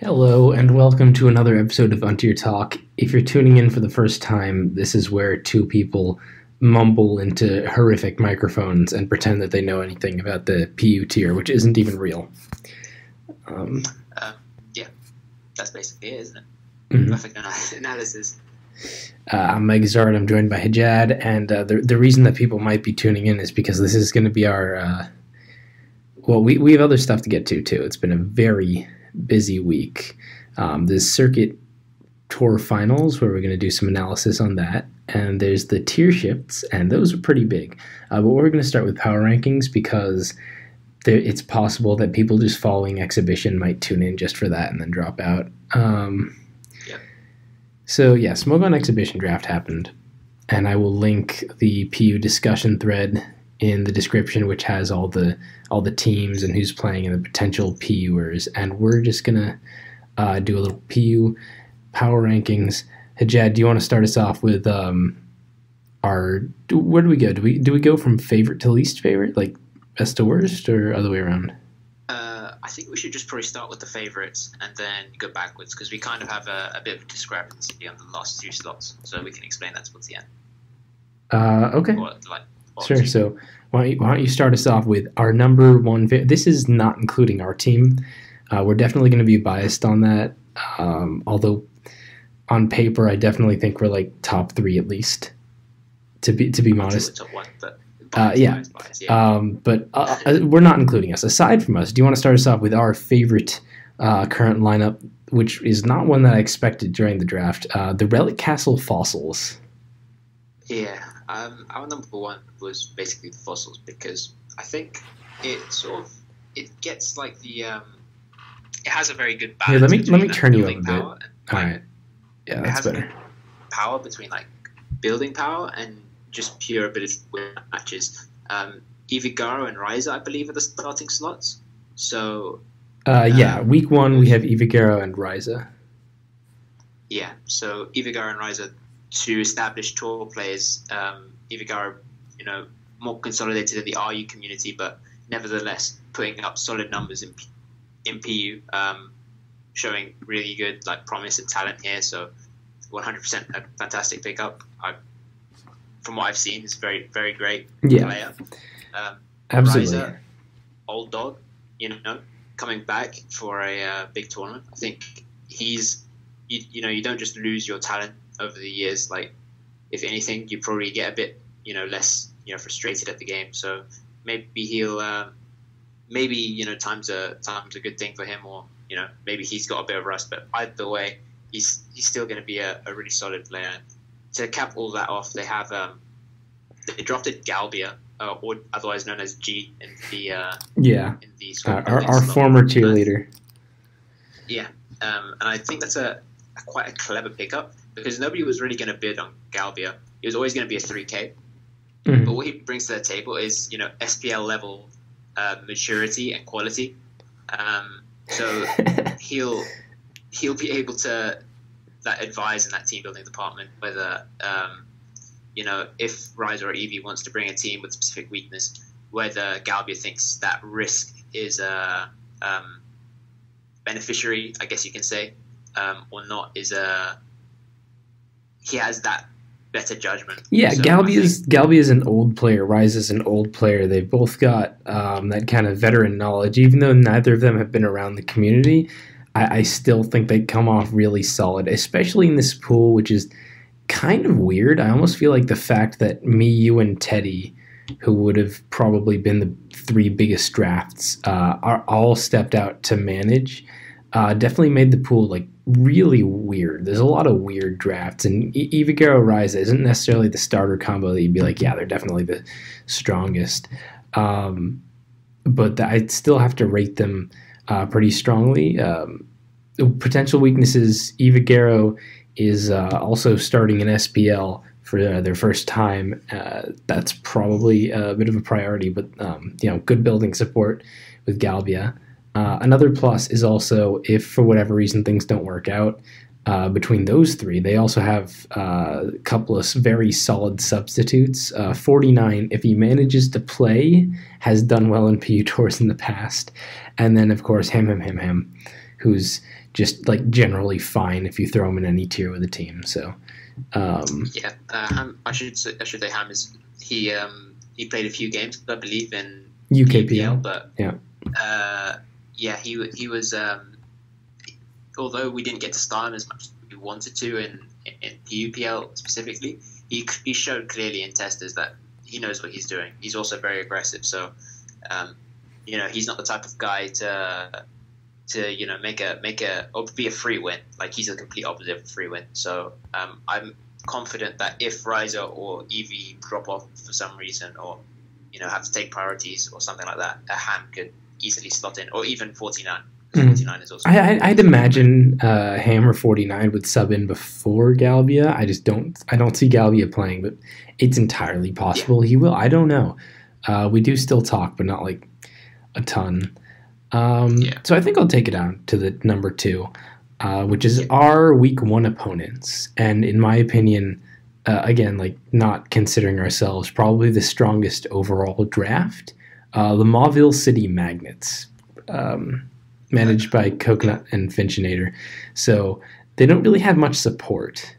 Hello, and welcome to another episode of Untier Talk. If you're tuning in for the first time, this is where two people mumble into horrific microphones and pretend that they know anything about the PU tier, which isn't even real. Yeah, that's basically it, isn't it? Mm-hmm. Perfect analysis. I'm Mike Zard. I'm joined by Hajad, and the reason that people might be tuning in is because this is going to be our... we have other stuff to get to, too. It's been a very busy week. There's circuit tour finals where we're going to do some analysis on that, and there's the tier shifts, and those are pretty big. But we're going to start with power rankings because it's possible that people just following exhibition might tune in just for that and then drop out. So yeah, Smoke on Exhibition draft happened, and I will link the PU discussion thread in the description, which has all the teams and who's playing and the potential PUers. And we're just gonna do a little PU power rankings. Hajad, do you want to start us off with where do we go? Do we go from favorite to least favorite, like best to worst, or other way around? I think we should just probably start with the favorites and then go backwards, because we kind of have a bit of a discrepancy on the last two slots, so we can explain that towards the end. Okay. Sure. So why don't you start us off with our number one? This is not including our team. We're definitely going to be biased on that. Although on paper, I definitely think we're like top three at least. To be modest. Top one, but bias, yeah. But we're not including us. Aside from us, do you want to start us off with our favorite current lineup, which is not one that I expected during the draft? The Relic Castle Fossils. Yeah. Our number one was basically the Fossils, because I think it gets like the it has a very good balance. Here, let me turn you up a bit. All right. Yeah, that's better. Power between like building power and just pure ability to win matches. Ivigaro and Ryza, I believe, are the starting slots. So week one we have Ivigaro and Ryza. Yeah, so Ivigaro and Ryza, two established tour players. Ivigaro, more consolidated in the RU community, but nevertheless putting up solid numbers in PU, showing really good promise and talent here. So 100% a fantastic pickup. From what I've seen, he's a very, very great player. Absolutely. Ryza, old dog, coming back for a big tournament. I think he's, you don't just lose your talent over the years. Like, if anything, you probably get a bit, less, frustrated at the game. So maybe he'll, time's a good thing for him, or maybe he's got a bit of rust. But either way, he's still going to be a really solid player. To cap all that off, they have they drafted Galbia, or otherwise known as G, in the our former cheerleader. Yeah, and I think that's quite a clever pickup, because nobody was really going to bid on Galbia. He was always going to be a 3K. Mm-hmm. But what he brings to the table is, SPL level maturity and quality. So he'll be able to advise in that team building department whether, if Ryza or Eevee wants to bring a team with specific weakness, whether Galbia thinks that risk is a beneficiary, I guess you can say, or not, he has that better judgment. Yeah, so Galbia is an old player. Ryza's an old player. They've both got that kind of veteran knowledge. Even though neither of them have been around the community, I still think they come off really solid, especially in this pool, which is kind of weird. I almost feel like the fact that me, you, and Teddy, who would have probably been the three biggest drafts, are all stepped out to manage, definitely made the pool really weird. There's a lot of weird drafts, and Ivigaro Ryza isn't necessarily the starter combo that you'd be like, yeah, they're definitely the strongest. But I'd still have to rate them pretty strongly. Potential weaknesses: Ivigaro is also starting an SPL for their first time. That's probably a bit of a priority, but good building support with Galbia. Another plus is also, if for whatever reason things don't work out between those three, they also have a couple of very solid substitutes. 49, if he manages to play, has done well in PU Tours in the past. And then, of course, Ham. who's just like generally fine if you throw him in any tier with a team. So I should say Ham is he played a few games, I believe, in UKPL, but yeah. He was. Although we didn't get to start him as much as we wanted to in PUPL specifically, he showed clearly in testers that he knows what he's doing. He's also very aggressive, so he's not the type of guy to make a or be a free win. Like, he's a complete opposite of a free win. So I'm confident that if Riser or Eevee drop off for some reason, or have to take priorities or something like that, a Ham could easily slot in, or even 49. 49 is also. I'd imagine Ham or 49 would sub in before Galvia. I don't see Galvia playing, but it's entirely possible he will. I don't know. We do still talk, but not like a ton. So I think I'll take it down to the number 2, which is our week 1 opponents. And in my opinion, again, like, not considering ourselves, probably the strongest overall draft, the Mauville City Magnets, managed by Coconut and Finchinator. So they don't really have much support.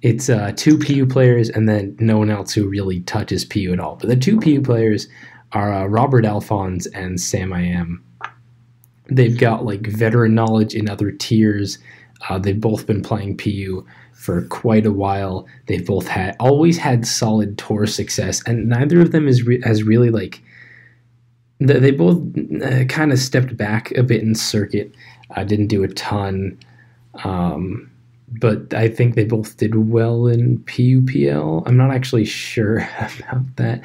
It's 2 PU players and then no one else who really touches PU at all. But the 2 PU players are Robert Alphonse and Sam I Am. They've got like veteran knowledge in other tiers. They've both been playing PU for quite a while. They've both always had solid tour success, and neither of them has really like. They both kind of stepped back a bit in circuit. Didn't do a ton, but I think they both did well in PUPL. I'm not actually sure about that.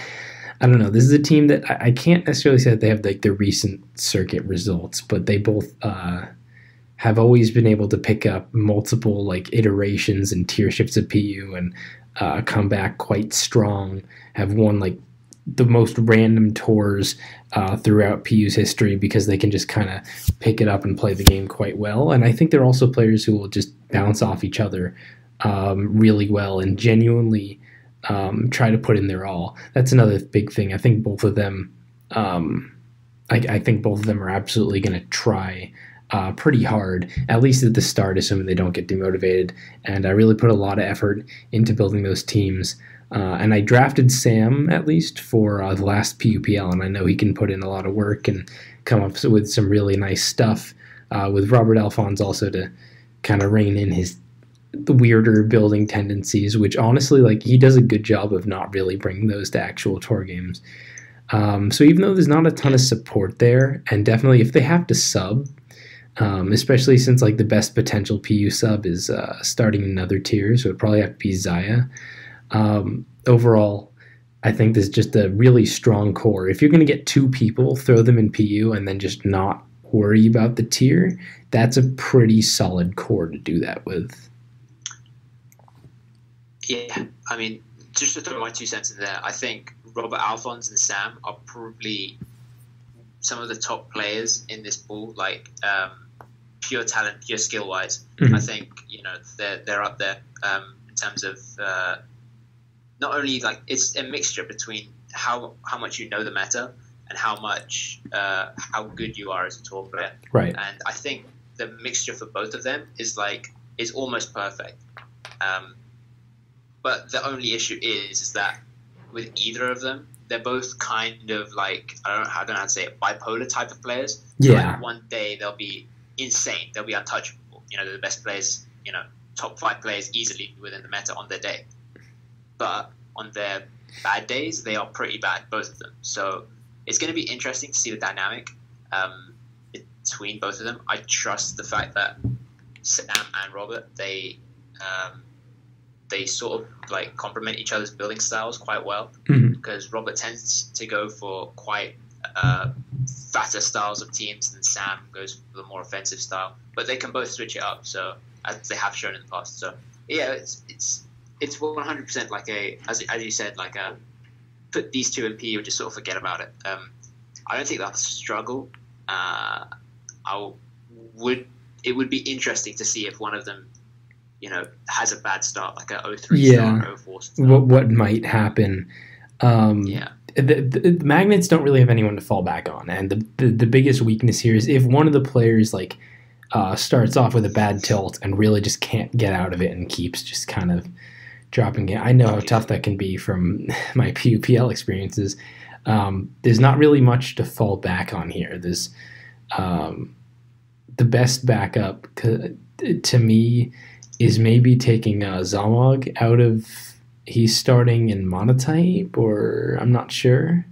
I don't know. This is a team that I can't necessarily say that they have like the recent circuit results, but they both have always been able to pick up multiple like iterations and tier shifts of PU and come back quite strong. Have won like the most random tours throughout PU's history because they can just kind of pick it up and play the game quite well. And I think they're also players who will just bounce off each other really well and genuinely try to put in their all. That's another big thing. I think both of them, I think both of them are absolutely going to try pretty hard, at least at the start, assuming they don't get demotivated. And I really put a lot of effort into building those teams. And I drafted Sam, at least, for the last PUPL, and I know he can put in a lot of work and come up with some really nice stuff, with Robert Alphonse also to kind of rein in the weirder building tendencies, which honestly, like, he does a good job of not really bringing those to actual tour games. So even though there's not a ton of support there, and definitely if they have to sub, especially since like the best potential PU sub is starting another tier, so it'd probably have to be Zaya. Overall, I think there's just a really strong core. If you're going to get 2 people, throw them in PU and then just not worry about the tier, that's a pretty solid core to do that with. Yeah, I mean, just to throw my 2 cents in there, I think Robert Alphonse and Sam are probably some of the top players in this pool, like pure talent, pure skill-wise. Mm-hmm. I think they're up there in terms of not only like it's a mixture between how much you know the meta and how good you are as a tour player. Right. And I think the mixture for both of them is almost perfect. But the only issue is that with either of them, they're both kind of like, I don't know how to say it, bipolar type of players. So yeah. Like one day they'll be insane, they'll be untouchable. They're the best players, top 5 players easily within the meta on their day. But on their bad days, they are pretty bad, both of them. So it's going to be interesting to see the dynamic between both of them. I trust the fact that Sam and Robert, they sort of like complement each other's building styles quite well, because Robert tends to go for quite fatter styles of teams than Sam goes for the more offensive style. But they can both switch it up, so as they have shown in the past. So yeah, it's 100% like as you said, like put these 2 in P or just sort of forget about it. I don't think that's a struggle. It would be interesting to see if one of them, has a bad start, like a 0-3 start, 0-4 start. What might happen? The Magnets don't really have anyone to fall back on, and the biggest weakness here is if one of the players like starts off with a bad tilt and really just can't get out of it and keeps just kind of dropping it. I know how tough that can be from my PUPL experiences. There's not really much to fall back on here. There's the best backup to me is maybe taking Zalmog out of. He's starting in Monotype, or I'm not sure.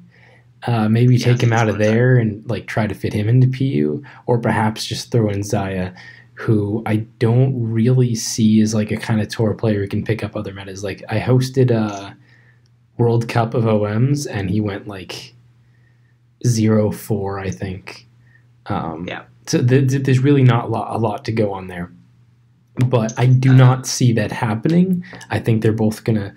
Maybe take him out of there and like try to fit him into PU, or perhaps just throw in Zaya, who I don't really see as like a kind of tour player who can pick up other metas. Like I hosted a World Cup of OMs and he went like 0-4, I think. So there's really not a lot to go on there. But I do not see that happening. I think they're both going to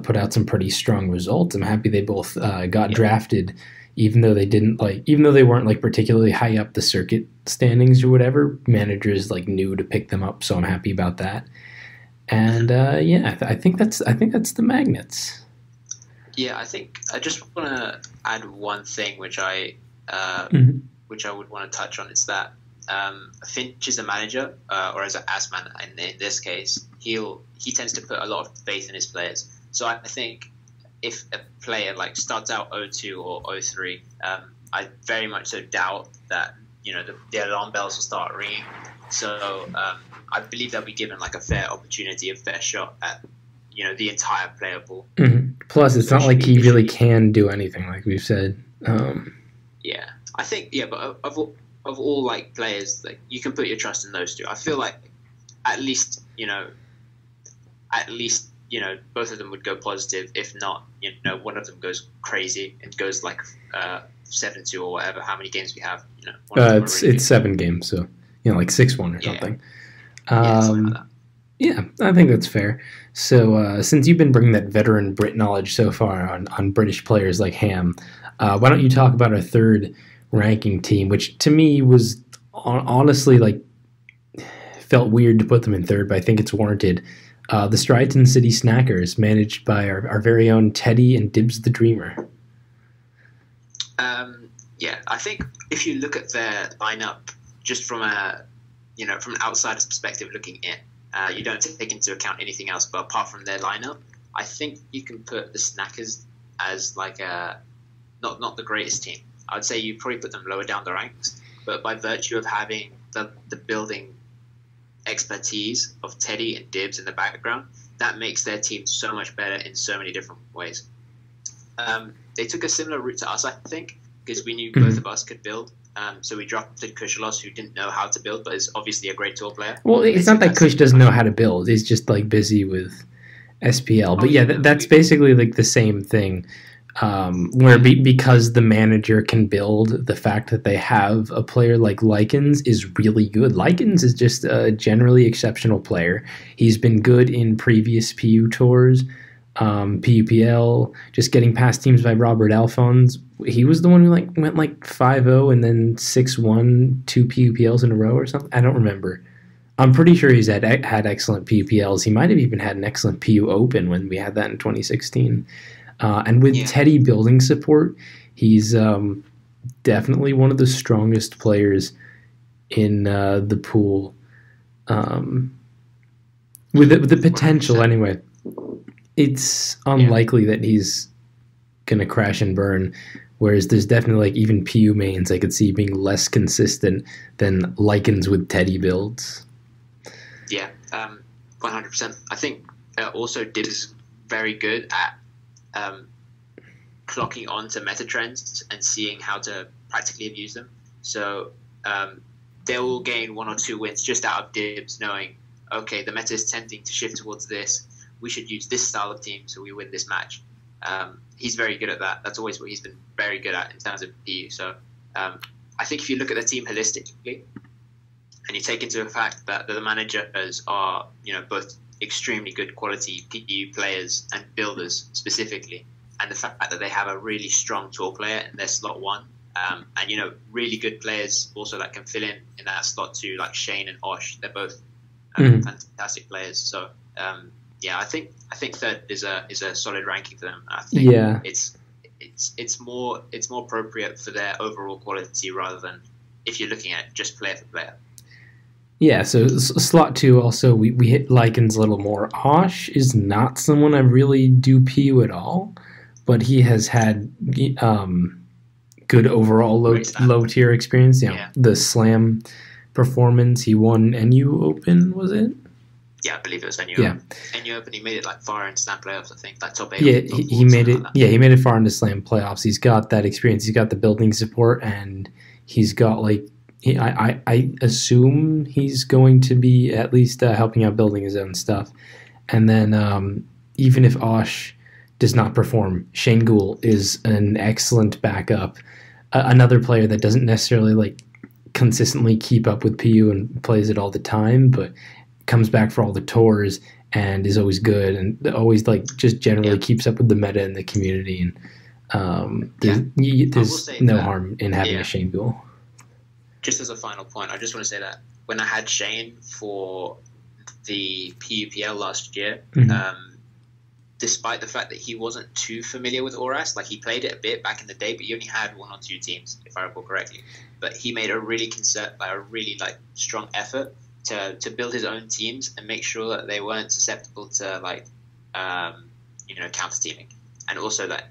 put out some pretty strong results. I'm happy they both got drafted, even though they weren't like particularly high up the circuit standings or whatever. Managers like knew to pick them up, so I'm happy about that. And I think that's the Magnets. Yeah, I think I just want to add one thing which I would want to touch on. It's that Finch is a manager, or as an ASMAN in this case, he tends to put a lot of faith in his players. So I think if a player like starts out 0-2 or 0-3, I very much so doubt that the alarm bells will start ringing. So I believe they'll be given like a fair opportunity, a fair shot at the entire player pool. Mm-hmm. Plus, it's not like he really can do anything, like we've said. Yeah, I think but of all like players, like you can put your trust in those two. I feel like at least both of them would go positive. If not, one of them goes crazy and goes like 7-2 or whatever. How many games we have? It's 7 games, so like 6-1 or something. Something like that. Yeah, I think that's fair. So since you've been bringing that veteran Brit knowledge so far on British players like Ham, why don't you talk about our third ranking team, which to me was honestly like felt weird to put them in third, but I think it's warranted. The Striaton City Snackers, managed by our very own Teddy and Dibs the Dreamer. I think if you look at their lineup just from from an outsider's perspective looking in, you don't take into account anything else, but apart from their lineup, I think you can put the Snackers as like not the greatest team. I would say you probably put them lower down the ranks, but by virtue of having the building expertise of Teddy and Dibs in the background, that makes their team so much better in so many different ways. They took a similar route to us, I think, because we knew both of us could build. So we drafted Kushalos, who didn't know how to build, but is obviously a great tour player. Well, it's not that Kush doesn't know how to build. He's just like busy with SPL. But that's basically like the same thing. Because the manager can build, the fact that they have a player like Likens is really good. Likens is just a generally exceptional player. He's been good in previous PU tours, PUPL, just getting past teams by Robert Alphonse. He was the one who went 5-0 and then 6-1 2 PUPLs in a row or something. I don't remember. I'm pretty sure he's had excellent PUPLs. He might have even had an excellent PU Open when we had that in 2016. And with Teddy building support, he's definitely one of the strongest players in the pool. With the potential, 100%. Anyway. It's unlikely that he's going to crash and burn, whereas there's definitely even PU mains I could see being less consistent than Likens with Teddy builds. Yeah, 100%. I think also Dibs is very good at clocking on to meta trends and seeing how to practically abuse them. So they will gain 1 or 2 wins just out of Dibs knowing, okay, the meta is tending to shift towards this. We should use this style of team so we win this match. He's very good at that. That's always what he's been very good at in terms of PU. So I think if you look at the team holistically and you take into effect that the managers are both extremely good quality PU players and builders specifically, and the fact that they have a really strong tour player in their slot 1, and really good players also that can fill in that slot 2, like Shane and Osh. They're both fantastic players. So I think third is a solid ranking for them. I think it's more appropriate for their overall quality rather than if you're looking at just player for player. Yeah, so slot two also we hit Lycans a little more. Osh is not someone I really do PU at all, but he has had good overall low tier experience. You know, Yeah. the slam performance he won NU Open, was it? Yeah, I believe it was NU. Yeah. NU Open, he made it like far in slam playoffs, I think, like top 8. Yeah, top 4, he made it. like Yeah, he made it far into slam playoffs. He's got that experience. He's got the building support, and he's got like I assume he's going to be at least helping out building his own stuff. And then even if Osh does not perform, Shane Gould is an excellent backup. Another player that doesn't necessarily like consistently keep up with PU and plays it all the time, but comes back for all the tours and is always good and always like just generally keeps up with the meta in the community. And there's no harm in having a Shane Gould. Just as a final point, I just want to say that when I had Shane for the PUPL last year, despite the fact that he wasn't too familiar with Oras, like he played it a bit back in the day, but he only had 1 or 2 teams, if I recall correctly. But he made a really strong effort to build his own teams and make sure that they weren't susceptible to counter teaming, and also that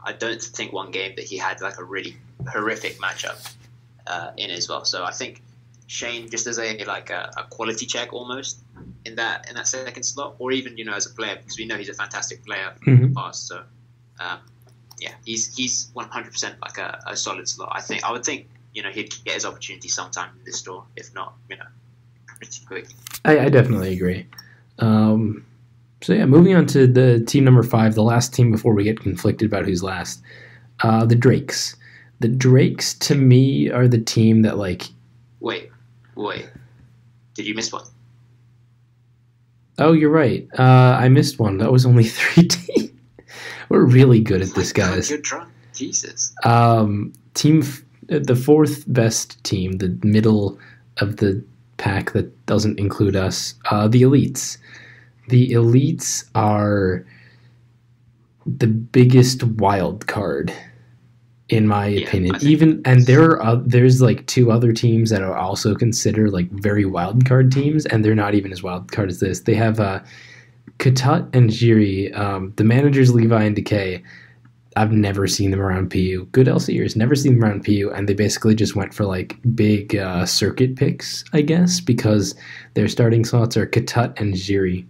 I don't think one game that he had like a really horrific matchup in as well. So I think Shane, just as a quality check almost in that second slot, or even as a player, because we know he's a fantastic player in the past. So he's 100% like a solid slot. I would think he'd get his opportunity sometime in this tour, if not pretty quick. I definitely agree. So yeah, moving on to the team number 5, the last team before we get conflicted about who's last. The Drakes. The Drakes, to me, are the team that like... Wait. Did you miss one? Oh, you're right. I missed one. That was only 3 teams. We're really good at this, guys. You're drunk. Jesus. The 4th best team, the middle of the pack that doesn't include us, the Elites. The Elites are the biggest wild card, in my opinion. There's like 2 other teams that are also considered like very wild card teams, and they're not even as wild card as this. They have Katut and Jiri. The managers Levi and Decay. I've never seen them around PU. Good LCers, never seen them around PU, and they basically just went for like big circuit picks, I guess, because their starting slots are Katut and Jiri.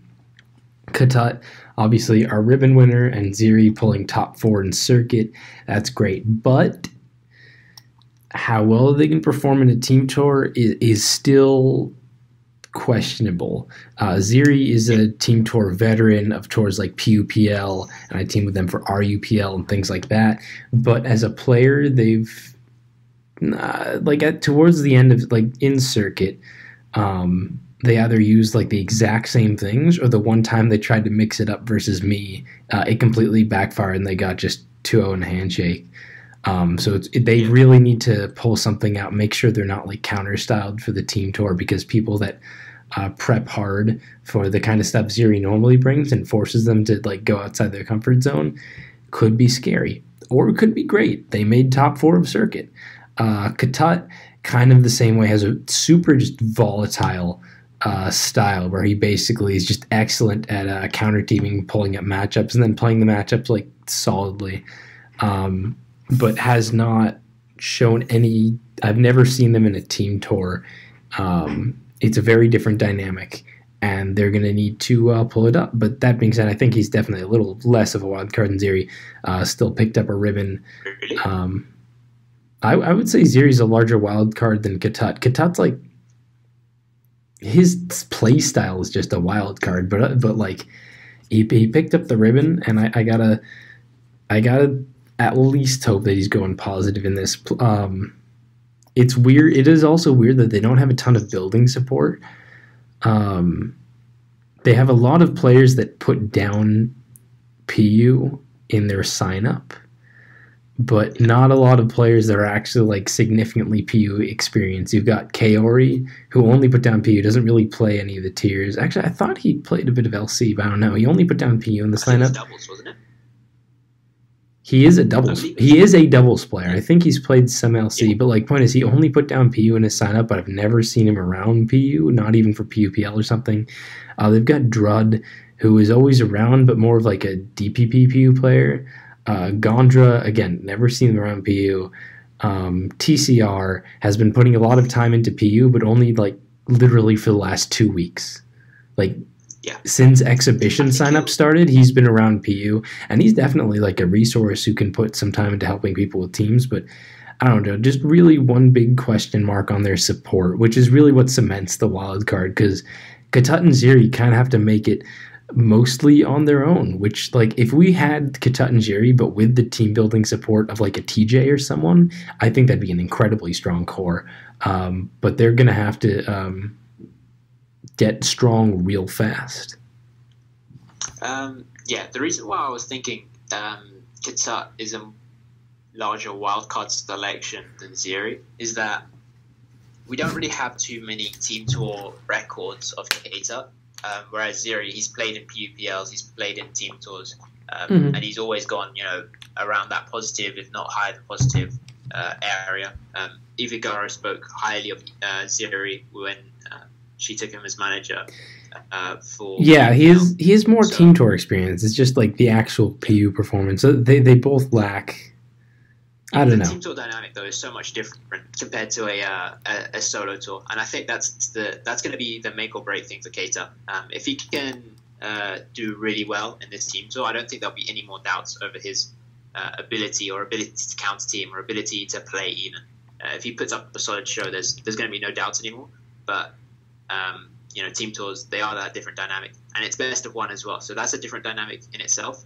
Katut, obviously, our ribbon winner, and Ziri pulling top 4 in circuit. That's great. But how well they can perform in a team tour is still questionable. Ziri is a team tour veteran of tours like PUPL, and I team with them for RUPL and things like that. But as a player, they've towards the end of like in circuit, they either used like the exact same things, or the one time they tried to mix it up versus me, it completely backfired and they got just 2-0 in a handshake. So they really need to pull something out, make sure they're not like counter styled for the team tour, because people that prep hard for the kind of stuff Ziri normally brings and forces them to like go outside their comfort zone could be scary, or it could be great. They made top 4 of circuit. Katut, kind of the same way, has a super just volatile style where he basically is just excellent at counter teaming, pulling up matchups, and then playing the matchups like solidly, but has not shown any. I've never seen them in a team tour. It's a very different dynamic, and they're going to need to pull it up. But that being said, I think he's definitely a little less of a wild card than Ziri. Still picked up a ribbon. I would say Ziri's a larger wild card than Katut. Katut's like, his play style is just a wild card, but like he picked up the ribbon, and I gotta at least hope that he's going positive in this. It's weird. It is also weird that they don't have a ton of building support. They have a lot of players that put down PU in their sign up, but not a lot of players that are actually like significantly PU experienced. You've got Kaori, who only put down PU, doesn't really play any of the tiers. Actually, I thought he played a bit of LC, but I don't know. He only put down PU in the sign up. Doubles, wasn't it? He is a I doubles. believe He it's is a doubles player. I think he's played some yeah. LC, but like point is he only put down PU in his sign up, but I've never seen him around PU, not even for PUPL or something. They've got Drud, who is always around, but more of like a DPP PU player. Gondra, again, never seen him around PU. TCR has been putting a lot of time into PU, but only like literally for the last 2 weeks. Like Yeah. since I exhibition think sign up he'll. started, he's been around PU, and he's definitely like a resource who can put some time into helping people with teams. But I don't know, just really one big question mark on their support, which is really what cements the wild card because Katut and Ziri kind of have to make it mostly on their own. Which like if we had Katut and Ziri, but with the team building support of like a TJ or someone, I think that'd be an incredibly strong core. But they're gonna have to get strong real fast. Yeah, the reason why I was thinking Kitsa is a larger wildcard selection than Ziri is that we don't really have too many team tour records of Keita. Whereas Ziri, he's played in PUPLs, he's played in team tours, and he's always gone, around that positive, if not higher than positive area. Ivigaro spoke highly of Ziri when she took him as manager for. Yeah, PUPL. he has more So team tour experience. It's just like the actual PU performance. So they both lack. I don't the know. team tour dynamic though is so much different compared to a solo tour, and I think that's going to be the make or break thing for Keita. If he can do really well in this team tour, I don't think there'll be any more doubts over his ability to counter team or ability to play even. If he puts up a solid show, there's going to be no doubts anymore. But team tours, they are that different dynamic, and it's best of one as well. So that's a different dynamic in itself.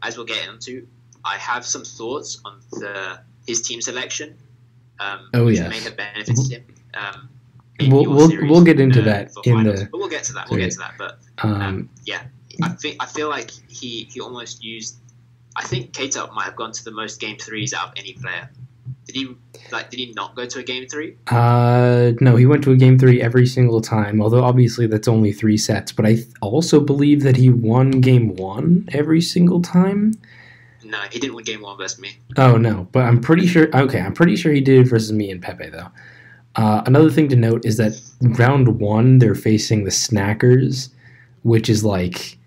As we'll get into, I have some thoughts on his team selection, which may have benefited him. We'll get into that in finals. the. But we'll get to that. But yeah, I feel like he almost used. I think Keita might have gone to the most game threes out of any player. Did he not go to a game three? No, he went to a game 3 every single time. Although obviously that's only 3 sets. But I also believe that he won game 1 every single time. No, he didn't win game 1 versus me. Oh no, but I'm pretty sure. Okay, I'm pretty sure he did it versus me and Pepe though. Another thing to note is that round 1 they're facing the Snackers, which is like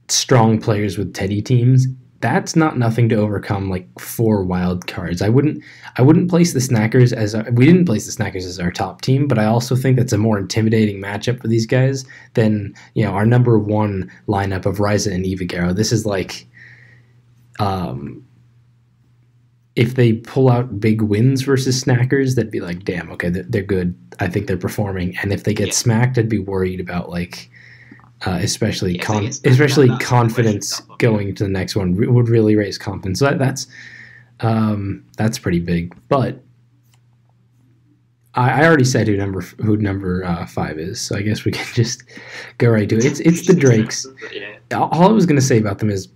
strong players with Teddy teams. That's not nothing to overcome like 4 wild cards. I wouldn't place the Snackers we didn't place the Snackers as our top team, but I also think that's a more intimidating matchup for these guys than our number 1 lineup of Ryza and Ivigaro. This is like if they pull out big wins versus Snackers, that'd be like, damn, okay, they're good. I think they're performing. And if they get smacked, I'd be worried about like especially confidence going to the next one would really raise confidence. So that's pretty big. But I already said who number 5 is, so I guess we can just go right to it. It's the Drakes. All I was going to say about them is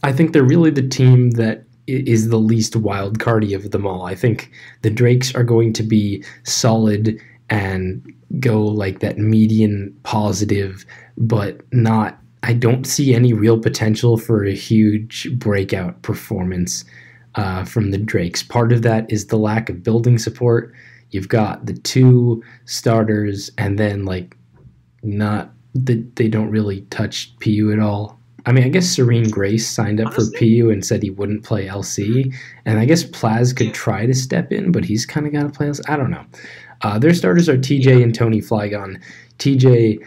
I think they're really the team that is the least wild cardy of them all. I think the Drakes are going to be solid and go like that median positive, but not. I don't see any real potential for a huge breakout performance from the Drakes. Part of that is the lack of building support. You've got the 2 starters, and then like they don't really touch PU at all. I mean, I guess Serene Grace signed up for PU and said he wouldn't play LC, and I guess Plaz could try to step in, but he's kind of got to play LC. I don't know. Their starters are TJ and Tony Flygon. TJ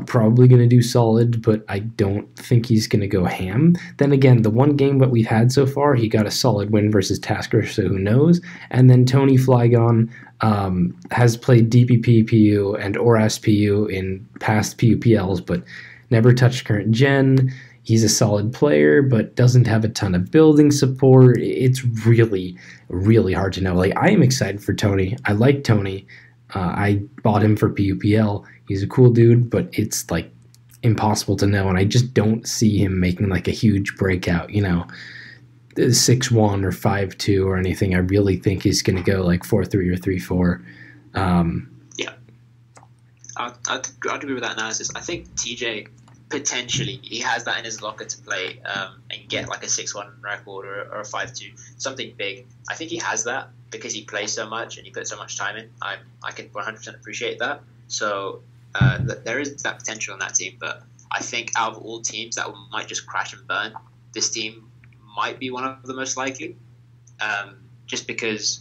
probably going to do solid, but I don't think he's going to go ham. Then again, the one game that we've had so far, he got a solid win versus Tasker, so who knows? And then Tony Flygon has played DPP PU and ORAS PU in past PUPLs, but never touched current gen. He's a solid player, but doesn't have a ton of building support. It's really, really hard to know. Like, I am excited for Tony. I like Tony. I bought him for PUPL. He's a cool dude, but it's like impossible to know, and I just don't see him making like a huge breakout. 6-1 or 5-2 or anything. I really think he's going to go like 4-3 or 3-4. Yeah, I'd agree with that analysis. I think TJ potentially he has that in his locker to play and get like a 6-1 record or a 5-2, something big. I think he has that because he plays so much and he puts so much time in. I can 100% appreciate that. So there is that potential in that team, but I think out of all teams that might just crash and burn, this team might be one of the most likely. Just because,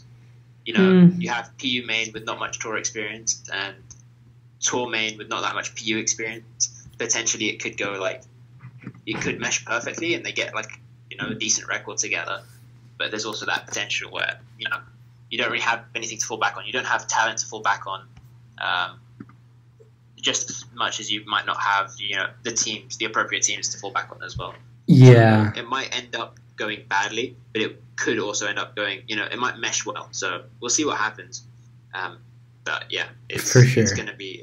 you have PU main with not much tour experience and tour main with not that much PU experience. Potentially it could go it could mesh perfectly and they get a decent record together. But there's also that potential where, you don't really have anything to fall back on. You don't have talent to fall back on. Just as much as you might not have, the appropriate teams to fall back on as well. Yeah. So it might end up going badly, but it could also end up going, it might mesh well. So we'll see what happens. But yeah, it's for sure. It's gonna be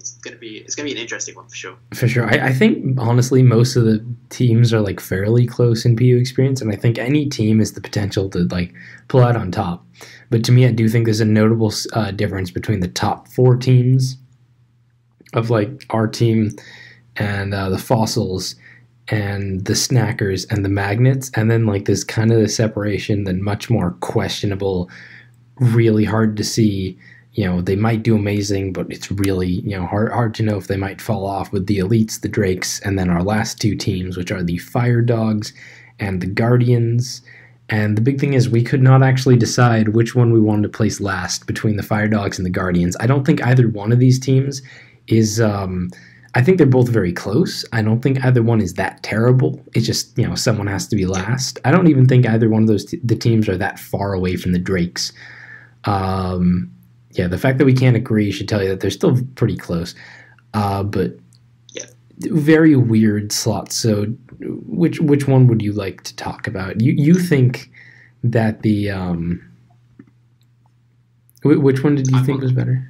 an interesting one for sure. For sure. I think honestly most of the teams are fairly close in PU experience, and I think any team has the potential to pull out on top. But to me, I do think there's a notable difference between the top 4 teams of our team and the Fossils and the Snackers and the Magnets, and then there's kind of the separation, then much more questionable, really hard to see. They might do amazing, but it's really, hard to know if they might fall off with the Elites, the Drakes, and then our last 2 teams, which are the Fire Dogs and the Guardians. And the big thing is we could not actually decide which one we wanted to place last between the Fire Dogs and the Guardians. I don't think either one of these teams is, I think they're both very close. I don't think either one is that terrible. It's just, someone has to be last. I don't even think either one of those the teams are that far away from the Drakes. Yeah, the fact that we can't agree should tell you that they're still pretty close. But yeah, very weird slots. So which one would you like to talk about? You think that the which one did you think was better?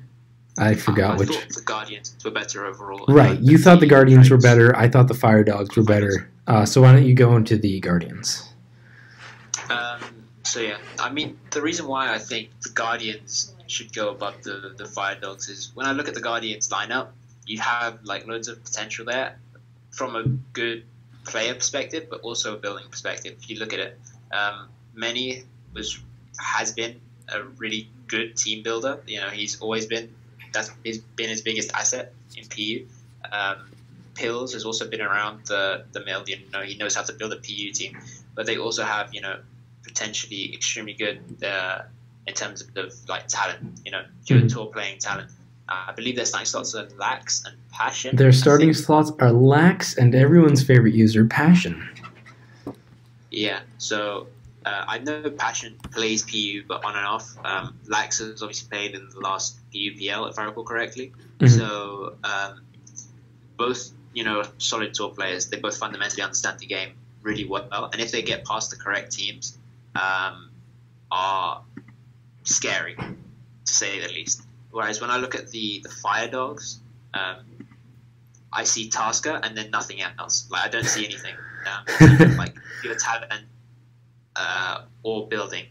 I forgot which. I thought the Guardians were better overall. Right, you thought the Guardians were better. I thought the Fire Dogs were better. So why don't you go into the Guardians? So yeah, I mean, the reason why I think the Guardians should go above the Fire Dogs is when I look at the Guardians lineup, you have loads of potential there from a good player perspective, but also a building perspective. If you look at it, Many has been a really good team builder. He's always been his biggest asset in PU. Pills has also been around the mill. He knows how to build a PU team, but they also have potentially extremely good in terms of talent. Pure tour playing talent. I believe their starting slots are Lax and Passion. Their starting slots are Lax and everyone's favorite user, Passion. Yeah, so I know Passion plays PU, but on and off. Lax has obviously played in the last PUPL, if I recall correctly. Mm-hmm. So both, solid tour players. They both fundamentally understand the game really well, and if they get past the correct teams, are scary, to say the least. Whereas when I look at the Fire Dogs, I see Tasker and then nothing else. I don't see anything. Pure talent or building.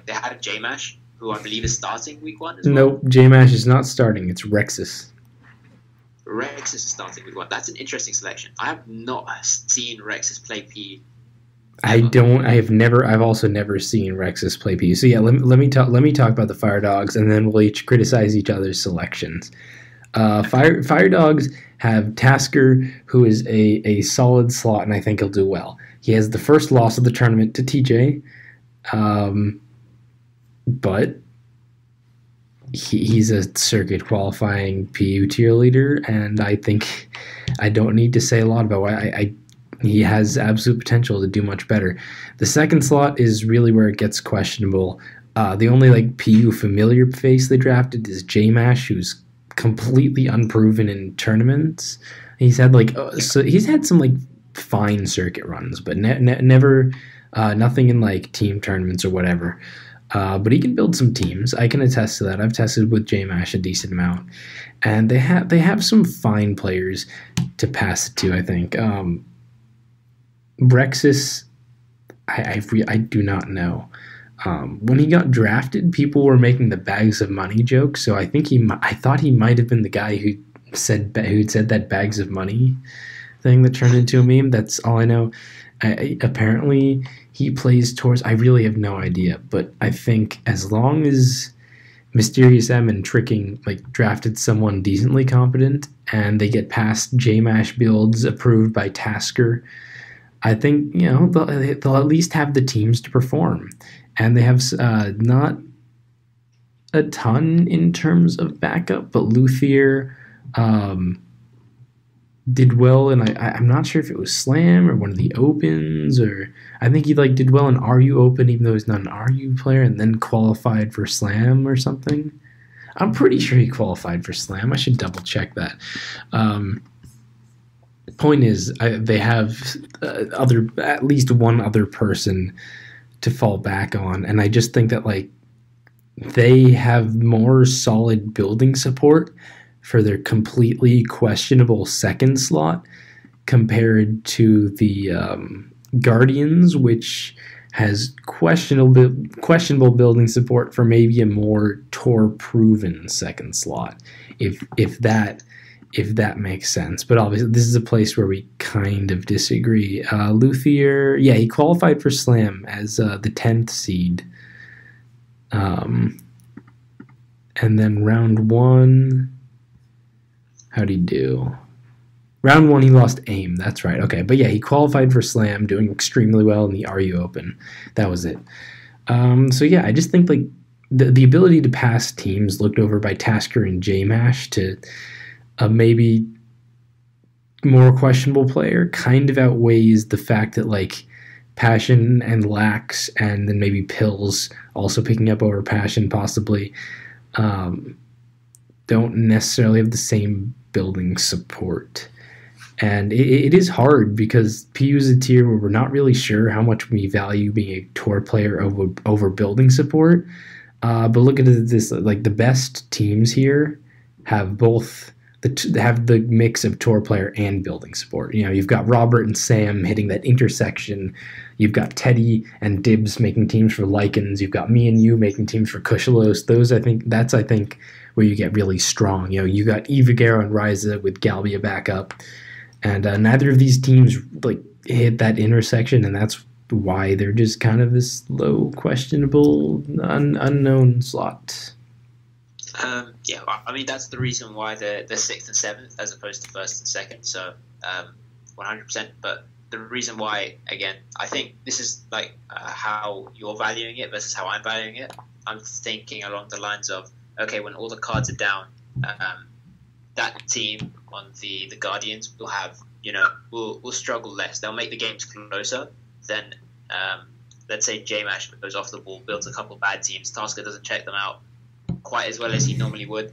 They had J-Mash, who I believe is starting week 1 as well. Nope, J-Mash is not starting. It's Rexus. Rexus is starting week 1. That's an interesting selection. I have not seen Rexus play PE. I've also never seen Rexus play PU. So yeah, let me talk about the Fire Dogs, and then we'll each criticize each other's selections. Fire Dogs have Tasker, who is a solid slot, and I think he'll do well. He has the first loss of the tournament to TJ, but he's a circuit qualifying PU tier leader, and I think I don't need to say a lot about why he has absolute potential to do much better. The second slot is really where it gets questionable. The only PU familiar face they drafted is J-Mash, who's completely unproven in tournaments. He's had he's had some fine circuit runs, but never nothing in team tournaments or whatever. But he can build some teams. I can attest to that. I've tested with J-Mash a decent amount, and they have some fine players to pass it to. I think. Brexus, I do not know. When he got drafted, people were making the bags of money joke. So I think I thought he might have been the guy who'd said that bags of money thing that turned into a meme. That's all I know. Apparently, he plays towards. I really have no idea, but I think as long as Mysterious M and Tricking drafted someone decently competent, and they get past JMash builds approved by Tasker, I think they'll at least have the teams to perform, and they have not a ton in terms of backup, but Luthier did well, and I'm not sure if it was Slam or one of the Opens, or I think he did well in RU Open, even though he's not an RU player, and then qualified for Slam or something. I'm pretty sure he qualified for Slam. I should double check that. Point is, they have at least one other person to fall back on, and I just think that they have more solid building support for their completely questionable second slot compared to the Guardians, which has questionable building support for maybe a more tour-proven second slot, if that makes sense. But obviously, this is a place where we kind of disagree. Luthier, yeah, he qualified for Slam as the 10th seed. And then round 1, how'd he do? Round 1, he lost aim. That's right. Okay, but yeah, he qualified for Slam, doing extremely well in the RU Open. That was it. So yeah, I just think the ability to pass teams looked over by Tasker and JMash to a maybe more questionable player kind of outweighs the fact that Passion and Lax, and then maybe Pills also picking up over Passion possibly, don't necessarily have the same building support. And it is hard because PU is a tier where we're not really sure how much we value being a tour player over building support. But look at this, the best teams here have both have the mix of tour player and building support. You've got Robert and Sam hitting that intersection. You've got Teddy and Dibs making teams for Lycans. You've got me and you making teams for Kushalos. That's where you get really strong. You got Evagero and Ryza with Galbia back up. And neither of these teams hit that intersection, and that's why they're just kind of this low, questionable, unknown slot. Yeah, I mean that's the reason why they're 6th and 7th as opposed to 1st and 2nd. So 100%. But the reason why, again, I think this is how you're valuing it versus how I'm valuing it. I'm thinking along the lines of, okay, when all the cards are down, that team on the Guardians will have, will struggle less. They'll make the games closer than, let's say JMash goes off the ball, builds a couple bad teams, Tasker doesn't check them out quite as well as he normally would,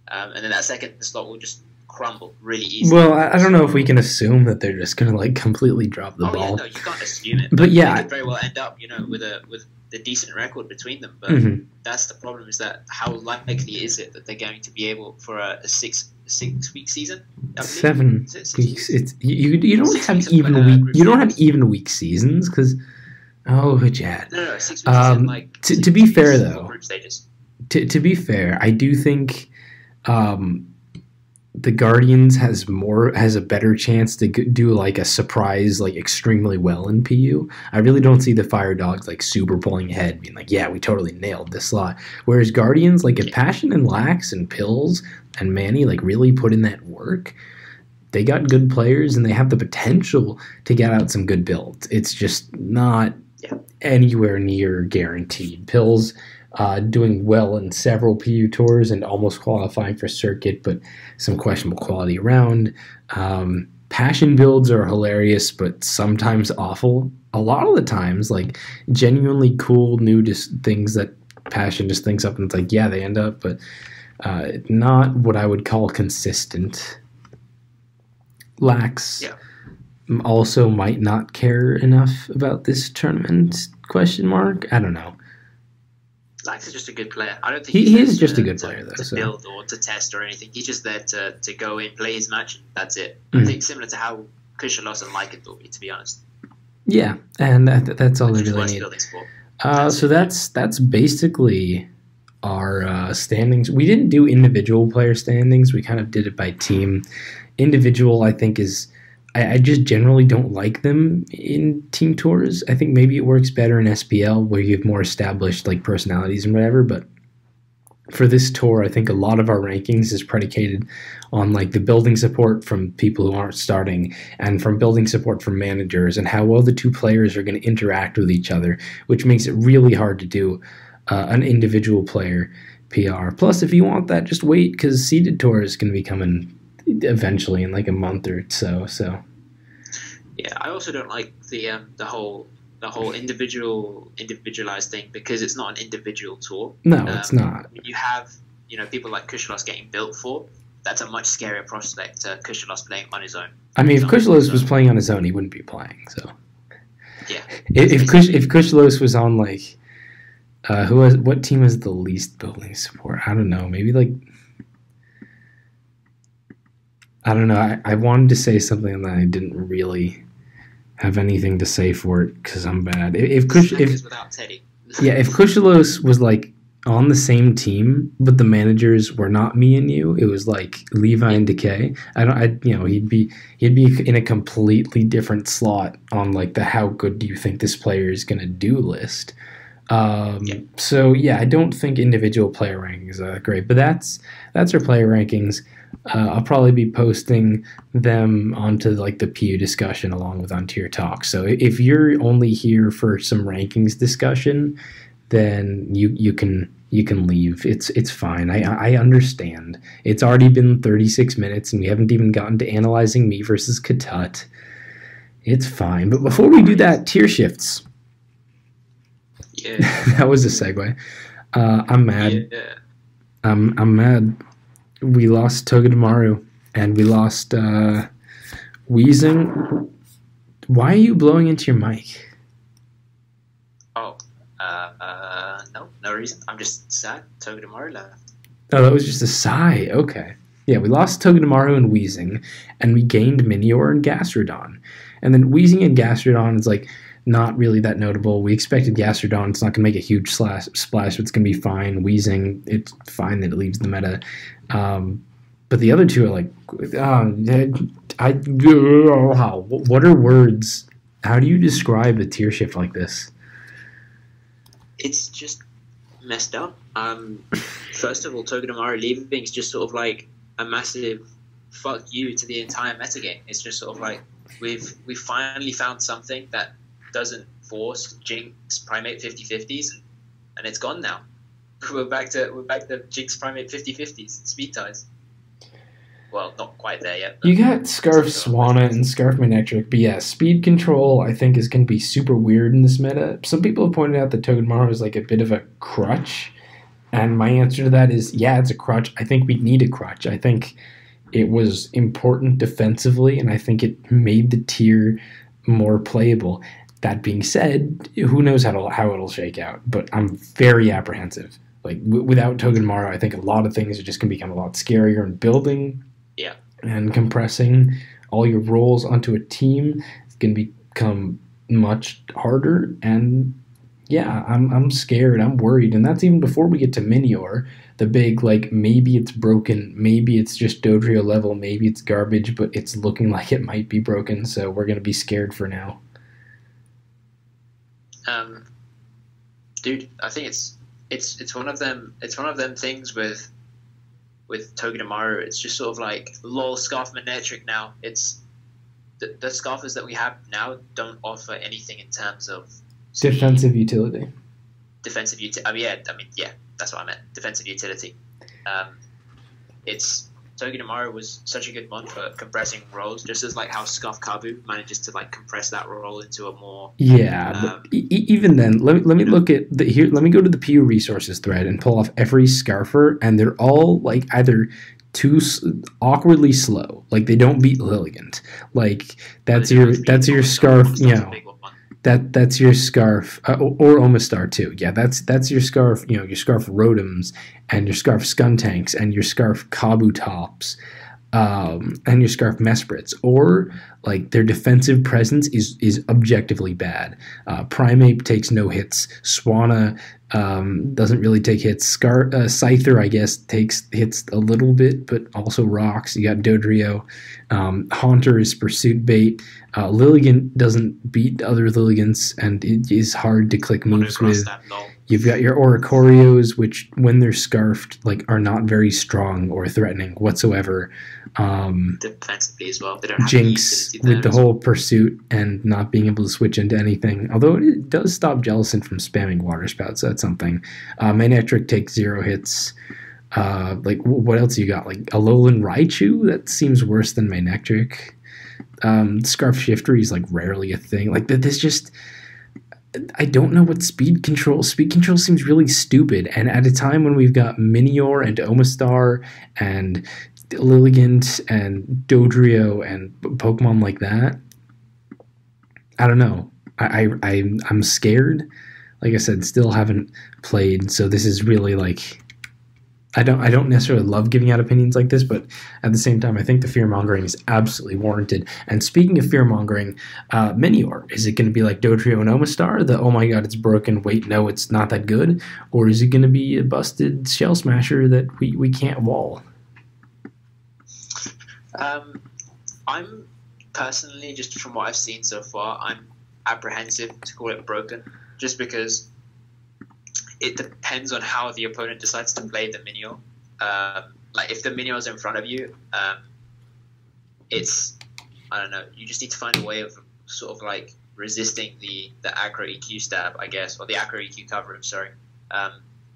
and then that second slot will just crumble really easily. Well, I don't know if we can assume that they're just going to completely drop the ball. Yeah, no, you can't assume it. But yeah, they could very well end up, with a decent record between them. But that's the problem: is that how likely is it that they're going to be able for a 6 week season? 7 weeks. It's you don't have even week. You don't have even week seasons because Jad. No, 6 weeks. To be fair though, group stages. To be fair, I do think the Guardians has a better chance to do a surprise extremely well in PU. I really don't see the Fire Dogs super pulling ahead, being yeah, we totally nailed this slot. Whereas Guardians, if Passion and Lax and Pills and Manny really put in that work, they got good players and they have the potential to get out some good builds. It's just not anywhere near guaranteed. Pills doing well in several PU tours and almost qualifying for circuit, but some questionable quality around. Passion builds are hilarious, but sometimes awful. A lot of the times, genuinely cool new things that Passion just thinks up and it's yeah, they end up, but not what I would call consistent. Lax also might not care enough about this tournament, ? I don't know. Lax is just a good player. I don't think he is just a good player, though. To build or to test or anything. He's just there to go in, play his match, and that's it. I think similar to how Kushalos and Lycan thought me, to be honest. Yeah, and that's all they really need. So that's basically our standings. We didn't do individual player standings. We kind of did it by team. Individual, I think, is I just generally don't like them in team tours. I think maybe it works better in SPL where you have more established like personalities and whatever. But for this tour, I think a lot of our rankings is predicated on like the building support from people who aren't starting and from building support from managers and how well the two players are going to interact with each other, which makes it really hard to do an individual player PR. Plus, if you want that, just wait because seeded tour is going to be coming eventually in like a month or so. So yeah, I also don't like the whole individualized thing because it's not an individual tour. No, it's not. When you have people like Kushalos getting built for, that's a much scarier prospect to Kushalos playing on his own. I mean, if Kushalos was playing on his own, he wouldn't be playing. So yeah, if Kushalos was on like what team has the least building support? I don't know. Maybe like I don't know. I wanted to say something that I didn't really have anything to say for it because I'm bad. If without Teddy. Yeah, if Kushalos was like on the same team, but the managers were not me and you, it was like Levi and Decay. He'd be in a completely different slot on like the how good do you think this player is gonna do list. So yeah, I don't think individual player rankings are great, but that's our player rankings. I'll probably be posting them onto like the PU discussion along with Untier Talk. So if you're only here for some rankings discussion, then you can leave. It's fine. I understand. It's already been 36 minutes and we haven't even gotten to analyzing me versus Katut. It's fine. But before we do that, tier shifts. Yeah. That was a segue. I'm mad. Yeah. I'm mad. We lost Togedemaru and we lost Wheezing. Why are you blowing into your mic? Oh, no reason. I'm just sad. Togedemaru left. Oh, that was just a sigh. Okay. Yeah, we lost Togedemaru and Wheezing, and we gained Minior and Gastrodon. And then Wheezing and Gastrodon is like not really that notable. We expected Gastrodon. It's not going to make a huge splash, but it's going to be fine. Wheezing, it's fine that it leaves the meta. But the other two are like, what are words? How do you describe a tier shift like this? It's just messed up. First of all, Togedemaru leaving is just sort of like a massive fuck you to the entire metagame. It's just sort of like we've finally found something that doesn't force Jinx Primate 50/50s, and it's gone now. We're back to Jinx Primate 50/50s, speed ties. Well, not quite there yet. You got Scarf Swanna and Scarf Manectric, but yeah, speed control I think is going to be super weird in this meta. Some people have pointed out that Togedemaru is like a bit of a crutch, and my answer to that is yeah, it's a crutch. I think we need a crutch. I think it was important defensively, and I think it made the tier more playable. That being said, who knows how it'll shake out, but I'm very apprehensive. Like, without Togedemaru, I think a lot of things are just going to become a lot scarier in building. Yeah. And compressing all your roles onto a team is going to become much harder. And, yeah, I'm scared. I'm worried. And that's even before we get to Minior, the big, like, maybe it's broken, maybe it's just Dodrio level, maybe it's garbage, but it's looking like it might be broken, so we're going to be scared for now. Dude, I think it's one of them things with Togedemaru. It's just sort of like lol Scarf Manectric now. It's the Scarfers that we have now don't offer anything in terms of defensive utility. Defensive utility. Yeah, that's what I meant. Defensive utility. It's Togedemaru was such a good mod for compressing roles, just as like how Scarf Kabu manages to like compress that role into a more but even then, let me look at here. Let me go to the PU resources thread and pull off every Scarfer, and they're all like either too awkwardly slow, like they don't beat Lilligant. Like that's your Scarf, that's your Scarf, or Omastar too. Yeah, that's your Scarf, your Scarf Rotoms and your Scarf Skuntanks and your Scarf Kabutops. and your Scarf Mesprits, or like their defensive presence is objectively bad. Primeape takes no hits. Swanna doesn't really take hits. Scyther, I guess, takes hits a little bit, but also rocks. You got Dodrio. Haunter is pursuit bait. Lilligant doesn't beat other Lilligants, and it is hard to click moves with. You've got your Oricorios, which, when they're scarfed, like, are not very strong or threatening whatsoever. Defensively as well. They don't have Jinx with the whole pursuit and not being able to switch into anything. Although it does stop Jellicent from spamming Water Spout, so that's something. Manectric takes 0 hits. Like, what else you got? Like, Alolan Raichu? That seems worse than Manectric. Scarf Shifter is, like, rarely a thing. Like, this just... I don't know what speed control. Speed control seems really stupid, and at a time when we've got Minior and Omastar and Lilligant and Dodrio and Pokemon like that, I don't know. I'm scared. Like I said, still haven't played, so this is really like... I don't necessarily love giving out opinions like this, but at the same time, I think the fear-mongering is absolutely warranted. And speaking of fear-mongering, Minior, is it going to be like Dodrio and Omastar? The, oh my god, it's broken, wait, no, it's not that good? Or is it going to be a busted Shell Smasher that we can't wall? I'm personally, just from what I've seen so far, I'm apprehensive to call it broken, just because it depends on how the opponent decides to play the Minior. Like, if the Minior is in front of you, it's, I don't know, you just need to find a way of sort of like resisting the aggro EQ stab, I guess, or the aggro EQ cover, I'm sorry.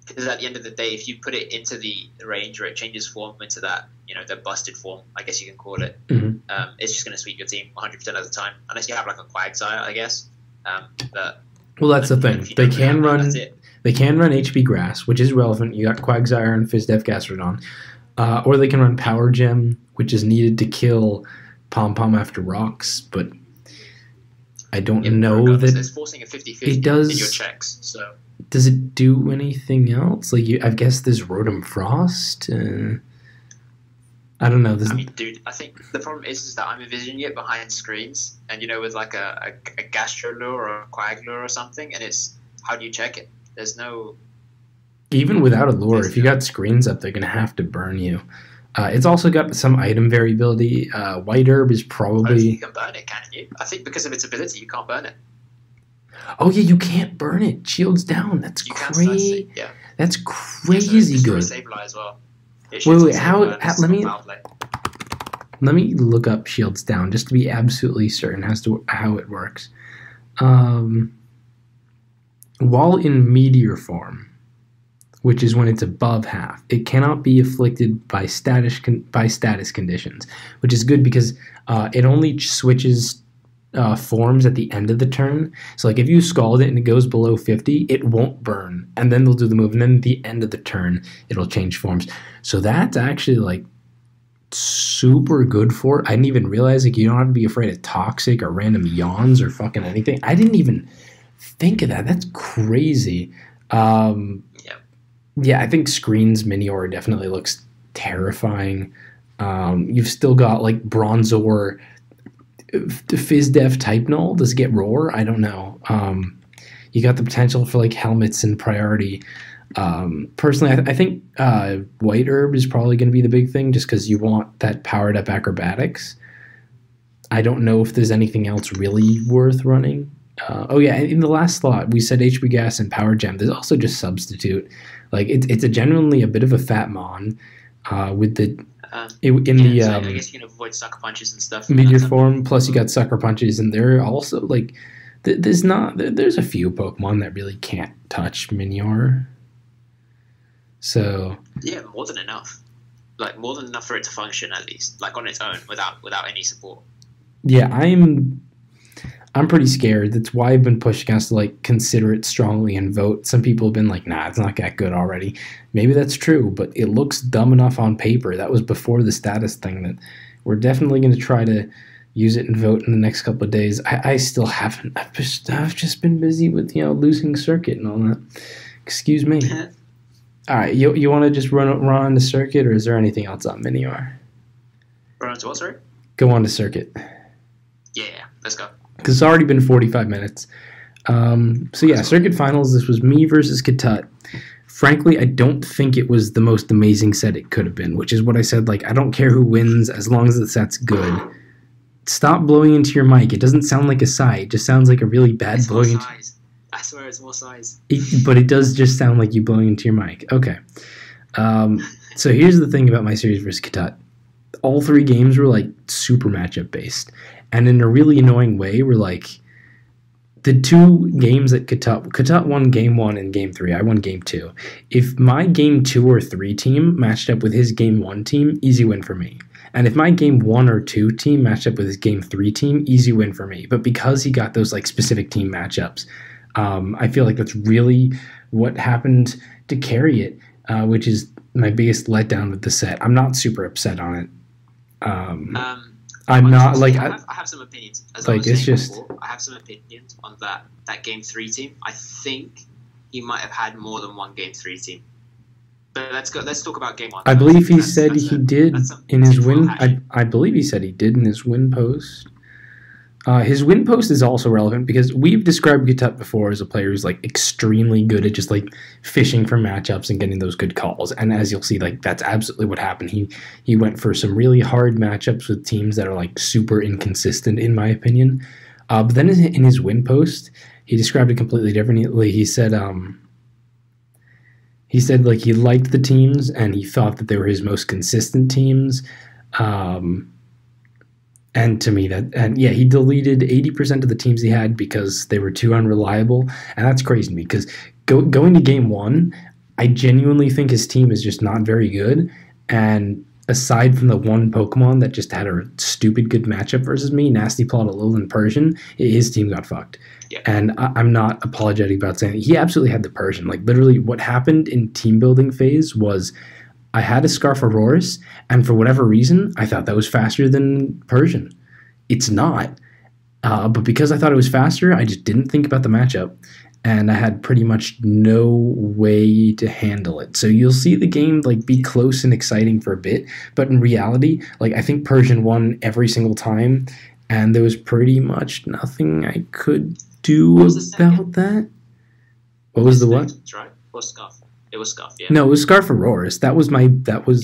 Because at the end of the day, if you put it into the range where it changes form into that, you know, the busted form, I guess you can call it, it's just going to sweep your team 100% of the time, unless you have like a Quagsire, I guess. But well, that's the thing. They can run HP Grass, which is relevant. You got Quagsire and Fizdef Gastrodon. Or they can run Power Gem, which is needed to kill Pom Pom after rocks, but I don't know that it's forcing a 50-50 it does, in your checks. So does it do anything else? Like, I guess there's Rotom Frost. I don't know. I mean, dude, I think the problem is that I'm envisioning it behind screens, and, you know, with like a Gastrolure or a Quaglure or something, and it's, how do you check it? There's no... Even without a lure, if you got screens up, they're going to have to burn you. It's also got some item variability. White Herb is probably... You can burn it, can't you? I think because of its ability, you can't burn it. Oh, yeah, you can't burn it. Shields down. That's crazy. Yeah. That's crazy good. Sableye as well. Wait, how let me look up Shields down just to be absolutely certain as to how it works. While in meteor form, which is when it's above half, it cannot be afflicted by status conditions, which is good because it only switches forms at the end of the turn. So, like, if you scald it and it goes below 50, it won't burn, and then they'll do the move, and then at the end of the turn, it'll change forms. So that's actually, like, super good for it. I didn't even realize, like, you don't have to be afraid of toxic or random yawns or fucking anything. I didn't even think of that. That's crazy. Yeah, I think Screens Minior definitely looks terrifying. You've still got, like, Bronzor, Fizdef Type Null. Does it get Roar? I don't know. You got the potential for, like, helmets and priority. Personally, I think White Herb is probably going to be the big thing, just because you want that powered up acrobatics. I don't know if there's anything else really worth running. Oh yeah, in the last slot we said HP Gas and Power Gem. There's also just Substitute. Like, it's genuinely a bit of a fat mon with the so I guess you can avoid Sucker Punches and stuff. Meteor form. Plus you got Sucker Punches, and they're also like there's a few Pokemon that really can't touch Minior. So yeah, more than enough. Like, more than enough for it to function, at least, like, on its own, without any support. Yeah, I'm pretty scared. That's why I've been pushing us to, like, consider it strongly and vote. Some people have been like, nah, it's not that good already. Maybe that's true, but it looks dumb enough on paper. That was before the status thing, that we're definitely going to try to use it and vote in the next couple of days. I still haven't. I've just been busy with, you know, losing circuit and all that. Excuse me. All right, you want to just run on the circuit, or is there anything else on Minior? We're on to what, sorry? Go on to circuit. Yeah, let's go. Because it's already been 45 minutes. So yeah, circuit finals. This was me versus Katut. Frankly, I don't think it was the most amazing set it could have been, which is what I said. Like, I don't care who wins as long as the set's good. Stop blowing into your mic. It doesn't sound like a sigh. It just sounds like a really bad blowing. I swear it's more size. But it does just sound like you blowing into your mic. Okay. So here's the thing about my series versus Katut. All three games were like super matchup based, and in a really annoying way, were like the two games that Katut won game 1 and game 3. I won game 2. If my game 2 or 3 team matched up with his game 1 team, easy win for me. And if my game 1 or 2 team matched up with his game 3 team, easy win for me. But because he got those like specific team matchups, I feel like that's really what happened to carry it, which is my biggest letdown with the set. I'm not super upset on it. I'm not like I have some opinions. As like, I was it's saying just before, I have some opinions on that game 3 team. I think he might have had more than one game 3 team. But let's talk about game 1. I believe he said he did in his win. I believe he said he did in his win post. His win post is also relevant because we've described Katut before as a player who's like extremely good at just like fishing for matchups and getting those good calls. And as you'll see, like that's absolutely what happened. He went for some really hard matchups with teams that are like super inconsistent, in my opinion. But then in his win post, he described it completely differently. He said like he liked the teams and he thought that they were his most consistent teams. And to me, he deleted 80% of the teams he had because they were too unreliable. And that's crazy to me because going to game 1, I genuinely think his team is just not very good. And aside from the one Pokemon that just had a stupid good matchup versus me, Nasty Plot, Alolan, and Persian, his team got fucked. Yeah. And I'm not apologetic about saying it. He absolutely had the Persian. Like, literally, what happened in team building phase was I had a Scarfaroris, and for whatever reason, I thought that was faster than Persian. It's not. But because I thought it was faster, I just didn't think about the matchup, and I had pretty much no way to handle it. So you'll see the game like be close and exciting for a bit, but in reality, like I think Persian won every single time, and there was pretty much nothing I could do about that. What was the what? Right? Or Scarf? It was Scarf, yeah. No, it was Scarfaroris. That was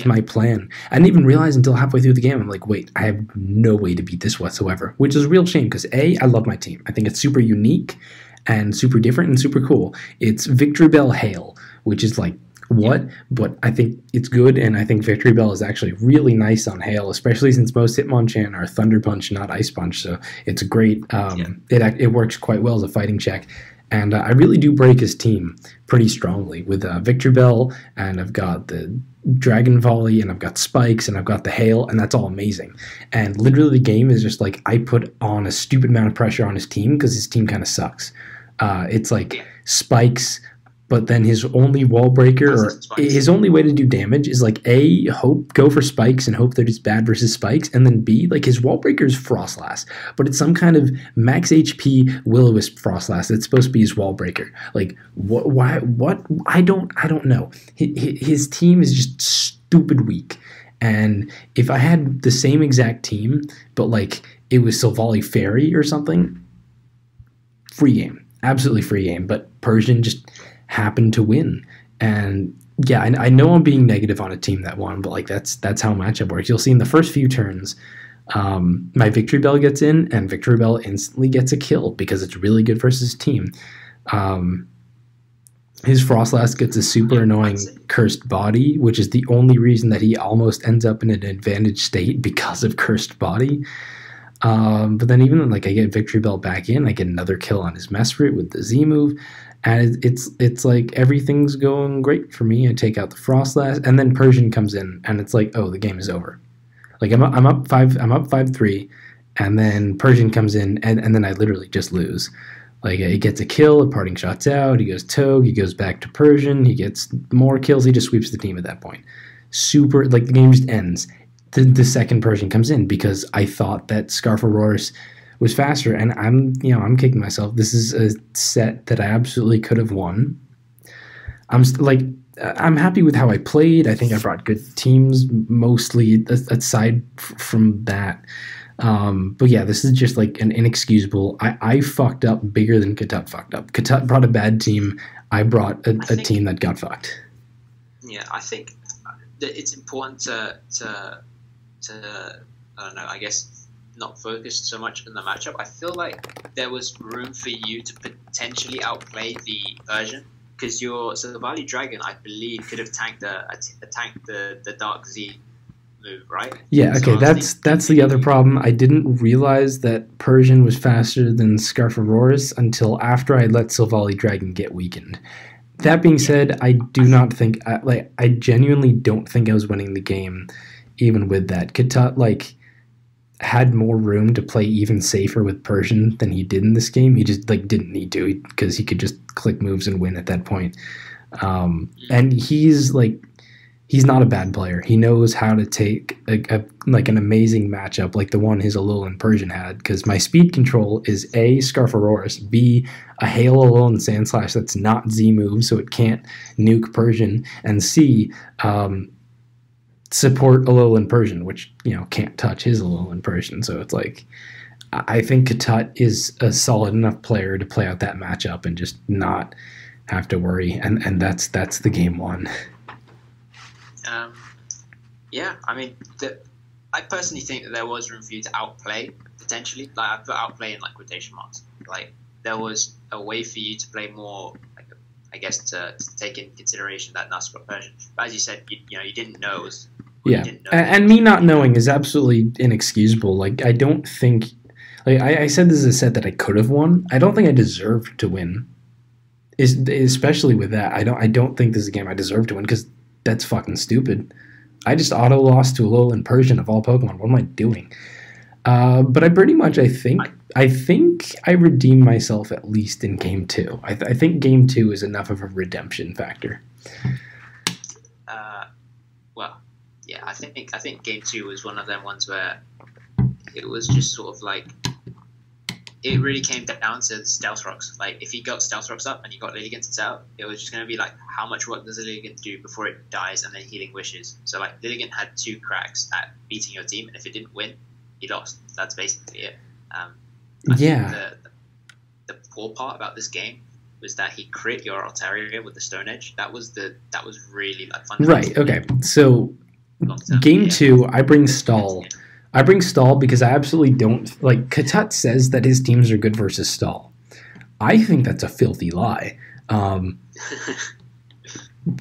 my plan. I didn't even realize until halfway through the game. I'm like, wait, I have no way to beat this whatsoever, which is a real shame because I love my team. I think it's super unique and super different and super cool. It's Victory Bell Hail, which is like what? Yeah. But I think it's good, and I think Victory Bell is actually really nice on Hail, especially since most Hitmonchan are Thunder Punch, not Ice Punch. So it's great. It works quite well as a fighting check. And I really do break his team pretty strongly with Victory Bell, and I've got the Dragon Volley, and I've got Spikes, and I've got the Hail, and that's all amazing. And literally the game is just like I put on a stupid amount of pressure on his team because his team kind of sucks. It's like Spikes, but then his only wall breaker or his only way to do damage is like A, go for Spikes and hope that it's bad versus Spikes, and then B, like his wall breaker is Frostlass, but it's some kind of max HP Will-O-Wisp Frostlass that's supposed to be his wall breaker. Like what? Why? What? I don't know. His team is just stupid weak, and if I had the same exact team, but like it was Silvally Fairy or something, free game, absolutely free game. But Persian just happened to win. And yeah, I know I'm being negative on a team that won, but like that's how matchup works. You'll see in the first few turns, my Victory Bell gets in, and Victory Bell instantly gets a kill because it's really good versus his team. His Frostlass gets a super annoying Cursed Body, which is the only reason that he almost ends up in an advantage state because of Cursed Body. But then even like I get Victory Bell back in, I get another kill on his Mesprit with the Z move. And it's like everything's going great for me. I take out the Frostlass, and then Persian comes in, and it's like, oh, the game is over. Like I'm up 5-3, and then Persian comes in, and then I literally just lose. Like he gets a kill, a parting shot's out, he goes Togue, he goes back to Persian, he gets more kills, he just sweeps the team at that point. Super, like the game just ends. The second Persian comes in because I thought that Scarfaroris was faster, and I'm kicking myself. This is a set that I absolutely could have won. I'm happy with how I played. I think I brought good teams, mostly aside from that. But yeah, this is just like an inexcusable. I fucked up bigger than Katut fucked up. Katut brought a bad team. I brought a team that got fucked. Yeah, I think that it's important to I don't know. I guess not focus so much on the matchup. I feel like there was room for you to potentially outplay the Persian. Because the Valley Dragon, I believe, could have tanked the Dark Z move, right? Yeah, okay, So that's the other problem. I didn't realize that Persian was faster than Scarf Auroras until after I let Sylvali Dragon get weakened. That being said, I do not think I genuinely don't think I was winning the game, even with that. Katut had more room to play even safer with Persian than he did in this game. He just didn't need to because he could just click moves and win at that point. And he's not a bad player. He knows how to take an amazing matchup like the one his Alolan Persian had. Because my speed control is A, Scarf Auroras, B, a Hail Alolan Sandslash that's not Z move, so it can't nuke Persian, and C, support Alolan Persian, which can't touch his Alolan Persian. So it's I think Katut is a solid enough player to play out that matchup and just not have to worry, and that's the game one. Yeah, I mean, I personally think that there was room for you to outplay potentially. I put outplay in quotation marks. There was a way for you to play more. I guess to take in consideration that Nuzlocke Persian. But as you said, you didn't know it was. Yeah, and me not knowing is absolutely inexcusable. I don't think, I said this is a set that I could have won. I don't think I deserved to win. Especially with that, I don't think this is a game I deserve to win because that's fucking stupid. I just auto lost to Alolan Persian of all Pokemon. What am I doing? But I pretty much I think I redeemed myself at least in game 2. I think game 2 is enough of a redemption factor. Well, yeah, I think game 2 was one of them ones where it was just sort of it really came down to Stealth Rocks. If you got Stealth Rocks up and you got Lilligant out, it was just going to be how much work does a Lilligant do before it dies and then Healing Wishes. So Lilligant had 2 cracks at beating your team, and if it didn't win, he lost. That's basically it. I think the poor part about this game was that he crit your Altaria with the Stone Edge. That was really fundamental. Right. Okay. So game 2, I bring Stall. Yeah. I bring Stall because I absolutely don't Katut says that his teams are good versus Stall. I think that's a filthy lie.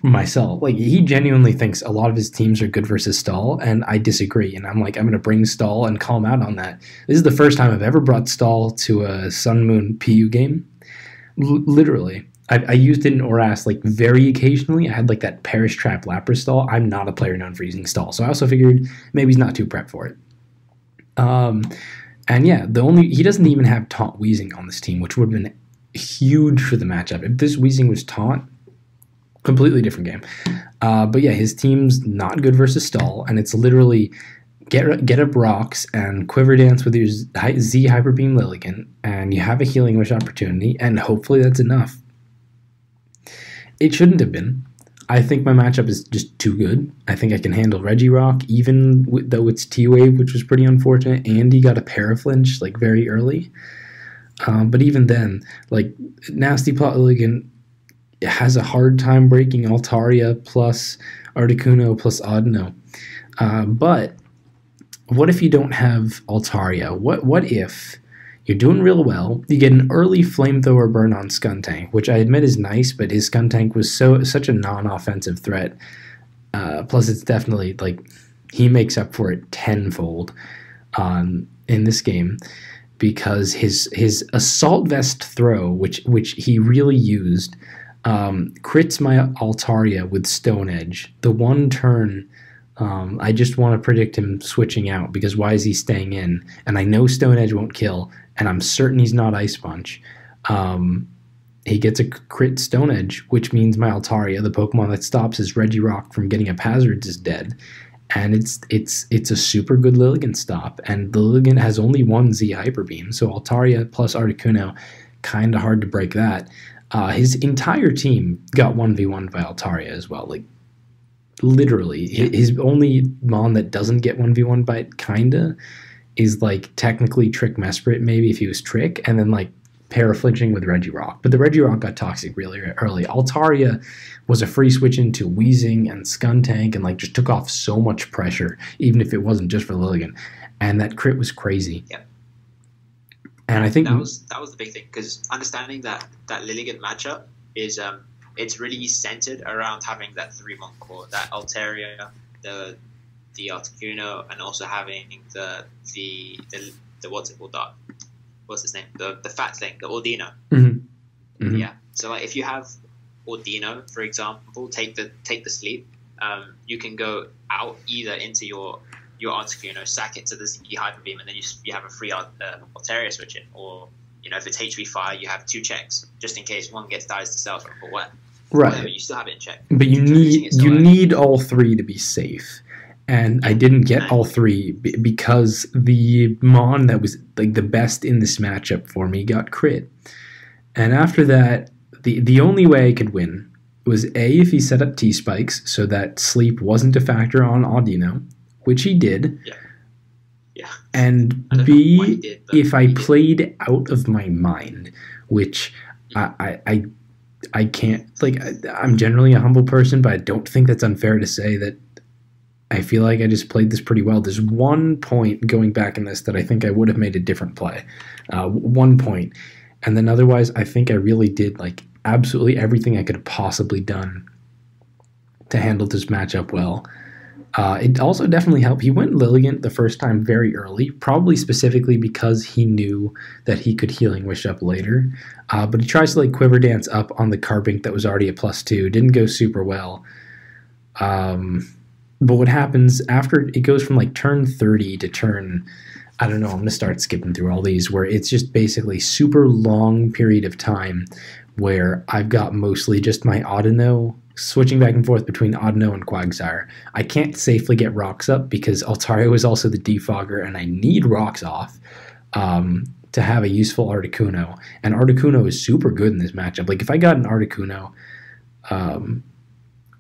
Myself, he genuinely thinks a lot of his teams are good versus Stall, and I disagree. And I'm going to bring Stall and call him out on that. This is the first time I've ever brought Stall to a Sun Moon PU game. Literally. I used it in Oras very occasionally. I had that Perish Trap Lapras Stall. I'm not a player known for using Stall, so I also figured maybe he's not too prepped for it. And yeah, he doesn't even have Taunt Weezing on this team, which would have been huge for the matchup. If this Weezing was Taunt, completely different game. But yeah, his team's not good versus Stall, and it's literally get up rocks and Quiver Dance with your Z Hyper Beam Lilligant, and you have a Healing Wish opportunity, and hopefully that's enough. It shouldn't have been. I think my matchup is just too good. I think I can handle Regirock, even though it's T-Wave, which was pretty unfortunate, and he got a Paraflinch very early. But even then, Nasty Plot Lilligant has a hard time breaking Altaria plus Articuno plus Audino. But what if you don't have Altaria? What if you're doing real well, you get an early Flamethrower burn on Skuntank, which I admit is nice, but his Skuntank was such a non-offensive threat. Plus, it's definitely he makes up for it tenfold in this game because his Assault Vest throw, which he really used, crits my Altaria with Stone Edge. The one turn, I just want to predict him switching out because why is he staying in? And I know Stone Edge won't kill, and I'm certain he's not Ice Punch. He gets a crit Stone Edge, which means my Altaria, the Pokemon that stops his Regirock from getting up hazards, is dead. And it's a super good Lilligant stop, and the Lilligant has only one Z Hyper Beam, so Altaria plus Articuno, kind of hard to break that. His entire team got 1v1 by Altaria as well. Like, literally. His only Mon that doesn't get 1v1 by it, kinda, is, like, technically Trick Mesprit, maybe, if he was Trick, and then, like, Paraflinching with Regirock. But the Regirock got toxic really early. Altaria was a free switch into Weezing and Skuntank and, like, just took off so much pressure, even if it wasn't just for Lilligant. And that crit was crazy. Yep. And I think that was the big thing, because understanding that Lilligant matchup is it's really centered around having that 3-mon core, that Altaria, the Articuno, and also having the what's it called, what's his name, the fat thing, the Ordino. Mm-hmm. Mm-hmm. Yeah. So like if you have Ordino, for example, take the sleep, you can go out either into your Articuno, sack it to the Z Hyper Beam, and then you have a free Altaria switch in, or if it's HP fire, you have 2 checks just in case one gets dies to Stealth Rock or what. Right. Whatever, you still have it in check. But you need all 3 to be safe. And I didn't get all 3 because the Mon that was like the best in this matchup for me got crit. And after that, the only way I could win was A, if he set up T-Spikes so that sleep wasn't a factor on Audino, which he did. Yeah. And B, if I played out of my mind, which I can't, like, I'm generally a humble person, but I don't think that's unfair to say that I feel like I just played this pretty well. There's one point going back in this that I think I would have made a different play. 1 point. And then otherwise, I think I really did, like, absolutely everything I could have possibly done to handle this matchup well. It also definitely helped. He went Lilligant the first time very early, probably specifically because he knew that he could Healing Wish up later. But he tries to, like, Quiver Dance up on the Carbink that was already a +2. Didn't go super well. But what happens after it goes from, like, turn 30 to turn, I don't know, I'm going to start skipping through all these, where it's just basically super long period of time where I've got mostly just my Audino, switching back and forth between Audino and Quagsire. I can't safely get Rocks up because Altaria is also the defogger, and I need Rocks off to have a useful Articuno. And Articuno is super good in this matchup. Like, if I got an Articuno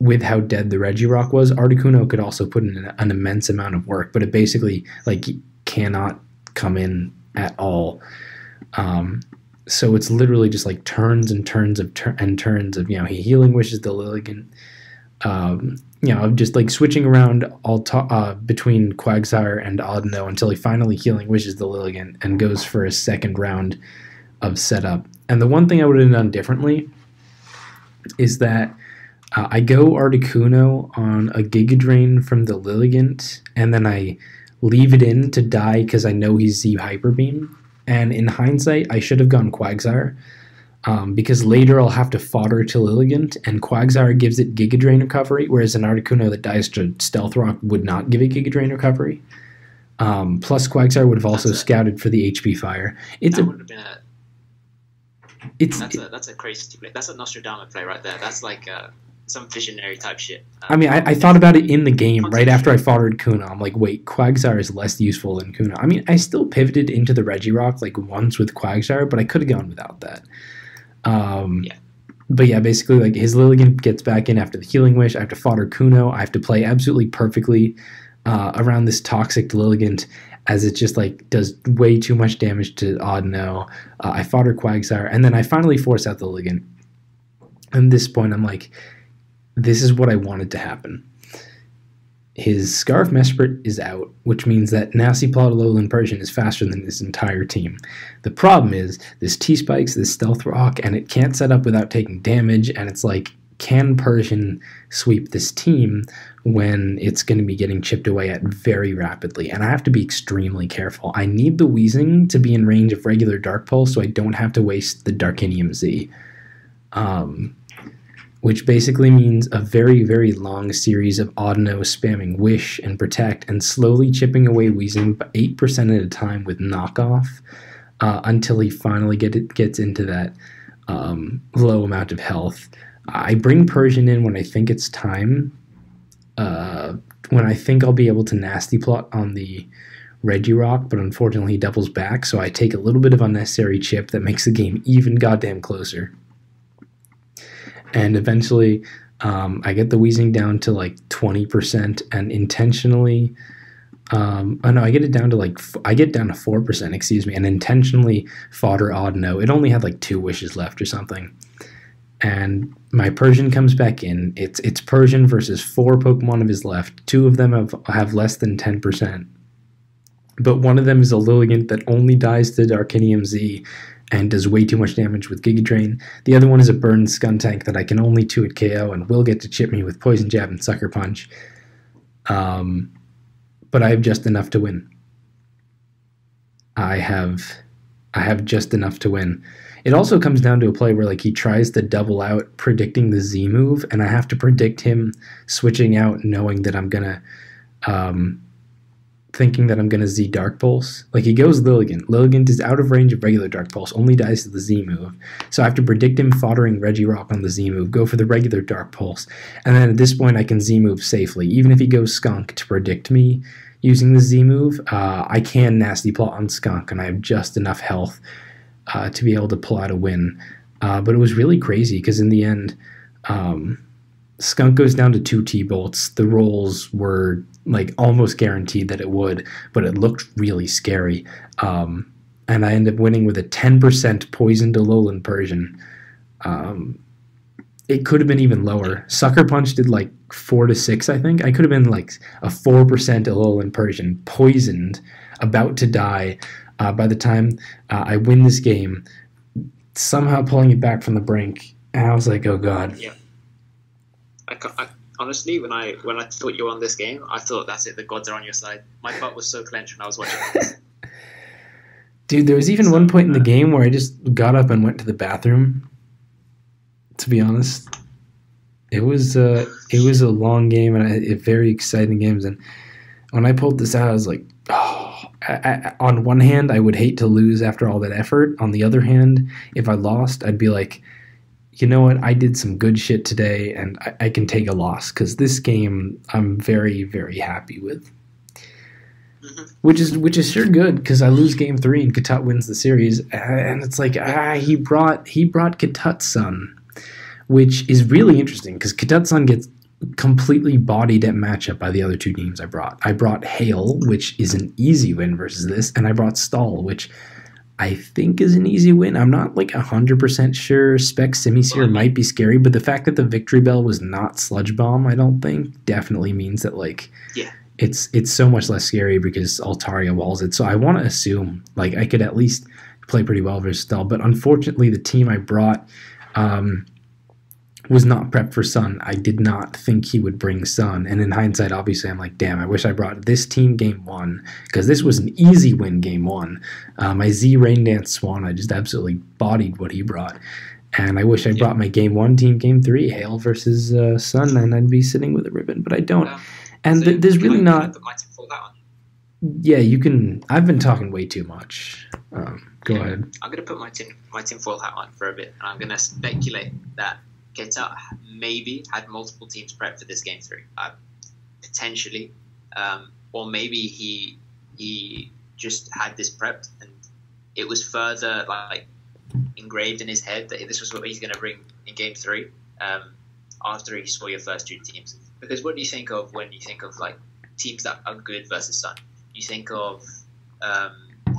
with how dead the Regirock was, Articuno could also put in an immense amount of work, but it basically, like, cannot come in at all. So it's literally just like turns and turns of turns of, he Healing Wishes the Lilligant, just like switching around between Quagsire and Audino until he finally Healing Wishes the Lilligant and goes for a second round of setup. And the one thing I would have done differently is that I go Articuno on a Giga Drain from the Lilligant, and then I leave it in to die because I know he's Z Hyper Beam. And in hindsight, I should have gone Quagsire, because later I'll have to fodder to Lilligant, and Quagsire gives it Giga Drain recovery, whereas an Articuno that dies to Stealth Rock would not give it Giga Drain recovery. Plus, Quagsire would have also scouted for the HP fire. That's a crazy play. That's a Nostradamus play right there. That's like some visionary type shit. I thought about it in the game right after I foddered Kuna. I'm like, wait, Quagsire is less useful than Kuna. I mean, I still pivoted into the Regirock like once with Quagsire, but I could have gone without that. But yeah, basically, like, his Lilligant gets back in after the Healing Wish. I have to fodder Kuno. I have to play absolutely perfectly around this toxic Lilligant, as it just, like, does way too much damage to Audino. I fodder Quagsire, and then I finally force out the Lilligant. At this point, I'm like, this is what I wanted to happen. His Scarf Mesprit is out, which means that Nasty Plot Alolan Persian is faster than his entire team. The problem is, this T-Spikes, this Stealth Rock, and it can't set up without taking damage, and it's like, can Persian sweep this team when it's going to be getting chipped away at very rapidly? And I have to be extremely careful. I need the Weezing to be in range of regular Dark Pulse so I don't have to waste the Darkinium Z. Which basically means a very, very long series of Audino spamming Wish and Protect and slowly chipping away Weezing 8% at a time with Knockoff until he finally gets into that low amount of health. I bring Persian in when I think it's time, when I think I'll be able to Nasty Plot on the Regirock, but unfortunately he doubles back, so I take a little bit of unnecessary chip that makes the game even goddamn closer. And eventually, I get the wheezing down to like 20%, and intentionally, oh no, I get it down to I get down to 4%, excuse me, and intentionally fodder odd no. It only had like 2 wishes left or something. And my Persian comes back in. It's Persian versus 4 Pokemon of his left. 2 of them have less than 10%. But one of them is a Lilligant that only dies to Darkinium Z and does way too much damage with Giga Drain. The other one is a Burn Skuntank that I can only 2-hit KO and will get to chip me with Poison Jab and Sucker Punch. But I have just enough to win. I have just enough to win. It also comes down to a play where like he tries to double out predicting the Z move, and I have to predict him switching out knowing that I'm gonna thinking that I'm gonna Z Dark Pulse. Like he goes Lilligant. Lilligant is out of range of regular Dark Pulse, only dies to the Z move. So I have to predict him foddering Regirock on the Z move, go for the regular Dark Pulse, and then at this point I can Z move safely. Even if he goes Skunk to predict me using the Z move, I can Nasty Plot on Skunk, and I have just enough health to be able to pull out a win. But it was really crazy because in the end, Skunk goes down to 2 T-Bolts. The rolls were like almost guaranteed that it would, but it looked really scary. And I end up winning with a 10% poisoned Alolan Persian. It could have been even lower. Sucker Punch did like 4 to 6, I think. I could have been like a 4% Alolan Persian, poisoned, about to die. By the time I win this game, somehow pulling it back from the brink, and I was like, "Oh God!" Yeah. I honestly, when I thought you were on this game, I thought that's it. The gods are on your side. My butt was so clenched when I was watching this. Dude, there was even one point in the game where I just got up and went to the bathroom. To be honest, it was a long game and very exciting games. And when I pulled this out, I was like, "Oh." On one hand, I would hate to lose after all that effort. On the other hand, if I lost, I'd be like, you know what? I did some good shit today, and I can take a loss because this game I'm very, very happy with. Mm-hmm. Which is sure good because I lose game 3 and Katut wins the series, and it's like he brought Katut's son, which is really interesting because Katut's son gets completely bodied at matchup by the other 2 teams I brought. I brought Hail, which is an easy win versus this, and I brought Stall, which I think is an easy win. I'm not like 100% sure. Spec Simisear might be scary, but the fact that the Victory Bell was not Sludge Bomb, I don't think, definitely means that like it's so much less scary because Altaria walls it. So I want to assume like I could at least play pretty well versus Stall, but unfortunately the team I brought was not prepped for Sun. I did not think he would bring Sun. And in hindsight, obviously, I'm like, damn, I wish I brought this team game 1 because this was an easy win game 1. My Z Rain Dance Swan, I just absolutely bodied what he brought. And I wish I brought my game 1 team game 3, Hail versus Sun, and I'd be sitting with a ribbon, but I don't. And so there's really not... Yeah, you can... I've been talking way too much. Go ahead. I'm going to put my tinfoil hat on for a bit, and I'm going to speculate that Katut maybe had multiple teams prepped for this game 3, potentially, or maybe he just had this prepped and it was further like engraved in his head that this was what he's going to bring in game 3 after he saw your first 2 teams. Because what do you think of when you think of like teams that are good versus Sun? You think of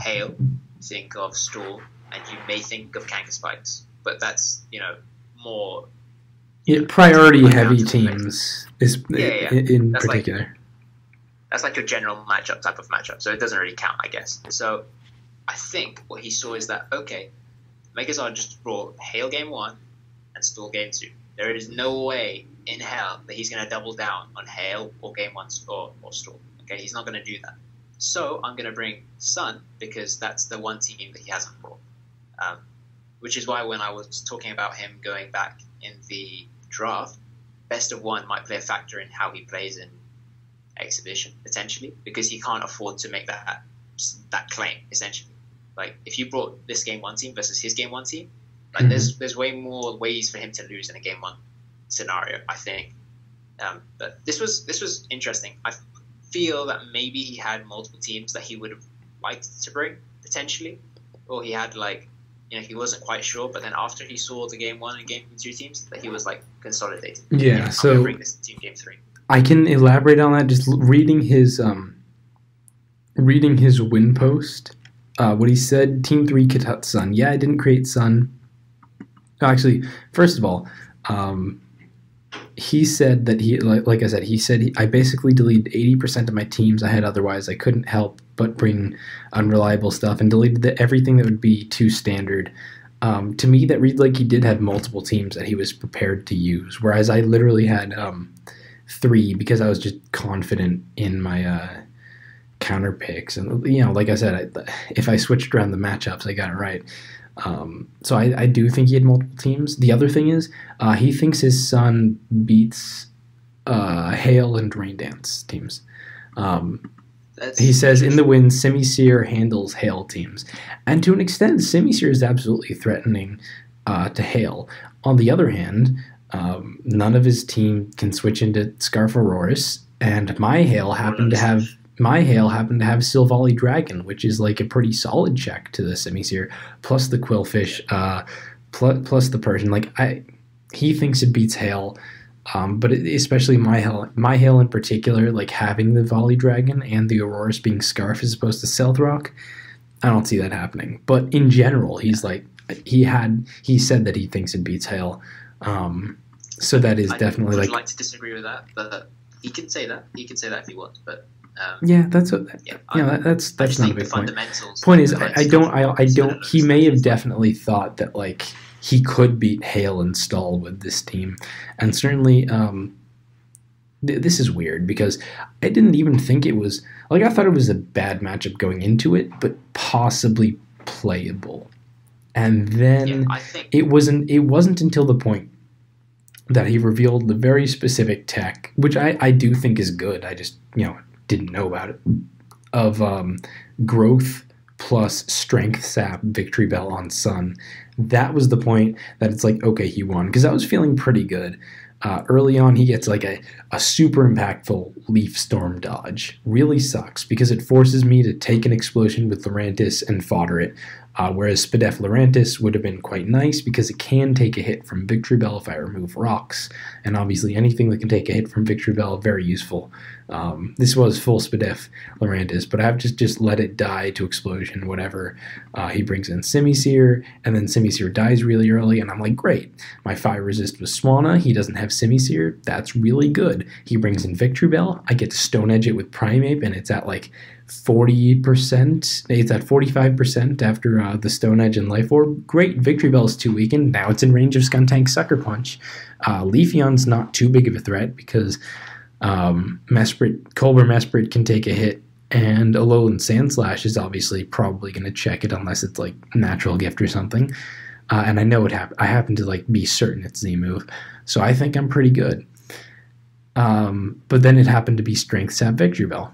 Hail, you think of Storm, and you may think of Kanker Spikes, but that's more. Priority heavy teams is in that's particular. That's like your general type of matchup, so it doesn't really count, I guess. So I think what he saw is that, okay, Megazord just brought Hail game 1 and Stall game 2. There is no way in hell that he's going to double down on Hail or game 1 or Stall. Okay, he's not going to do that. So I'm going to bring Sun because that's the one team that he hasn't brought. Which is why when I was talking about him going back in the draft, best of 1 might play a factor in how he plays in exhibition potentially, because he can't afford to make that claim essentially. Like if you brought this game 1 team versus his game 1 team, like there's way more ways for him to lose in a game 1 scenario, I think. But this was interesting. I feel that maybe he had multiple teams that he would have liked to bring potentially, or he had like he wasn't quite sure. But then after he saw the game 1 and game 2 teams, that he was like consolidated. Yeah, I'm so gonna bring this team game 3. I can elaborate on that. Just reading his win post. What he said, Team 3 could hut Sun. Yeah, I didn't create Sun. Actually, first of all, he said that like I said, I basically deleted 80% of my teams I had otherwise. I couldn't help but bring unreliable stuff and deleted everything that would be too standard. To me, that reads like he did have multiple teams that he was prepared to use, whereas I literally had 3 because I was just confident in my counter picks. And, like I said, if I switched around the matchups, I got it right. So I do think he had multiple teams. The other thing is he thinks his son beats Hail and Rain Dance teams. He says in the win, Simisear handles Hail teams. And to an extent, Simisear is absolutely threatening to Hail. On the other hand, none of his team can switch into Scarf Auroras, and my Hail happened to have Silvally Dragon, which is like a pretty solid check to the Simisear, plus the Quillfish, plus the Persian. He thinks it beats Hail, but especially my Hail in particular, like having the Volley Dragon and the Auroras being Scarf as opposed to Stealth Rock, I don't see that happening. But in general, he said that he thinks it beats Hail. So that is definitely I'd like to disagree with that, but he can say that. He can say that if he wants, but. That's not a big point. Point is, I don't. He may have definitely thought that like he could beat Hail and Stall with this team, and certainly this is weird because I didn't even think it was like I thought it was a bad matchup going into it, but possibly playable, and then it wasn't until the point that he revealed the very specific tech, which I do think is good. I just didn't know about it, of growth plus strength sap Victory Bell on Sun. That was the point that it's like, okay, he won, because I was feeling pretty good. Early on, he gets like a super impactful Leaf Storm dodge. Really sucks because it forces me to take an explosion with Lurantis and fodder it. Whereas Spadef Lurantis would have been quite nice because it can take a hit from Victory Bell if I remove rocks. And obviously anything that can take a hit from Victory Bell, very useful. This was full Spadef Lurantis, but I have to just let it die to explosion, whatever. He brings in Simisear, and then Simisear dies really early, and I'm like, great. My fire resist was Swanna, he doesn't have Simisear, that's really good. He brings in Victory Bell, I get to Stone Edge it with Primeape, and it's at like 40%, it's at 45% after the Stone Edge and Life Orb. Great, Victory Bell is too weakened, now it's in range of Skuntank Sucker Punch. Leafeon's not too big of a threat because Colbur Mesprit can take a hit, and Alolan Sandslash is obviously probably going to check it unless it's like Natural Gift or something. And I know I happen to like be certain it's Z move, so I think I'm pretty good. But then it happened to be Strength Sap Victory Bell,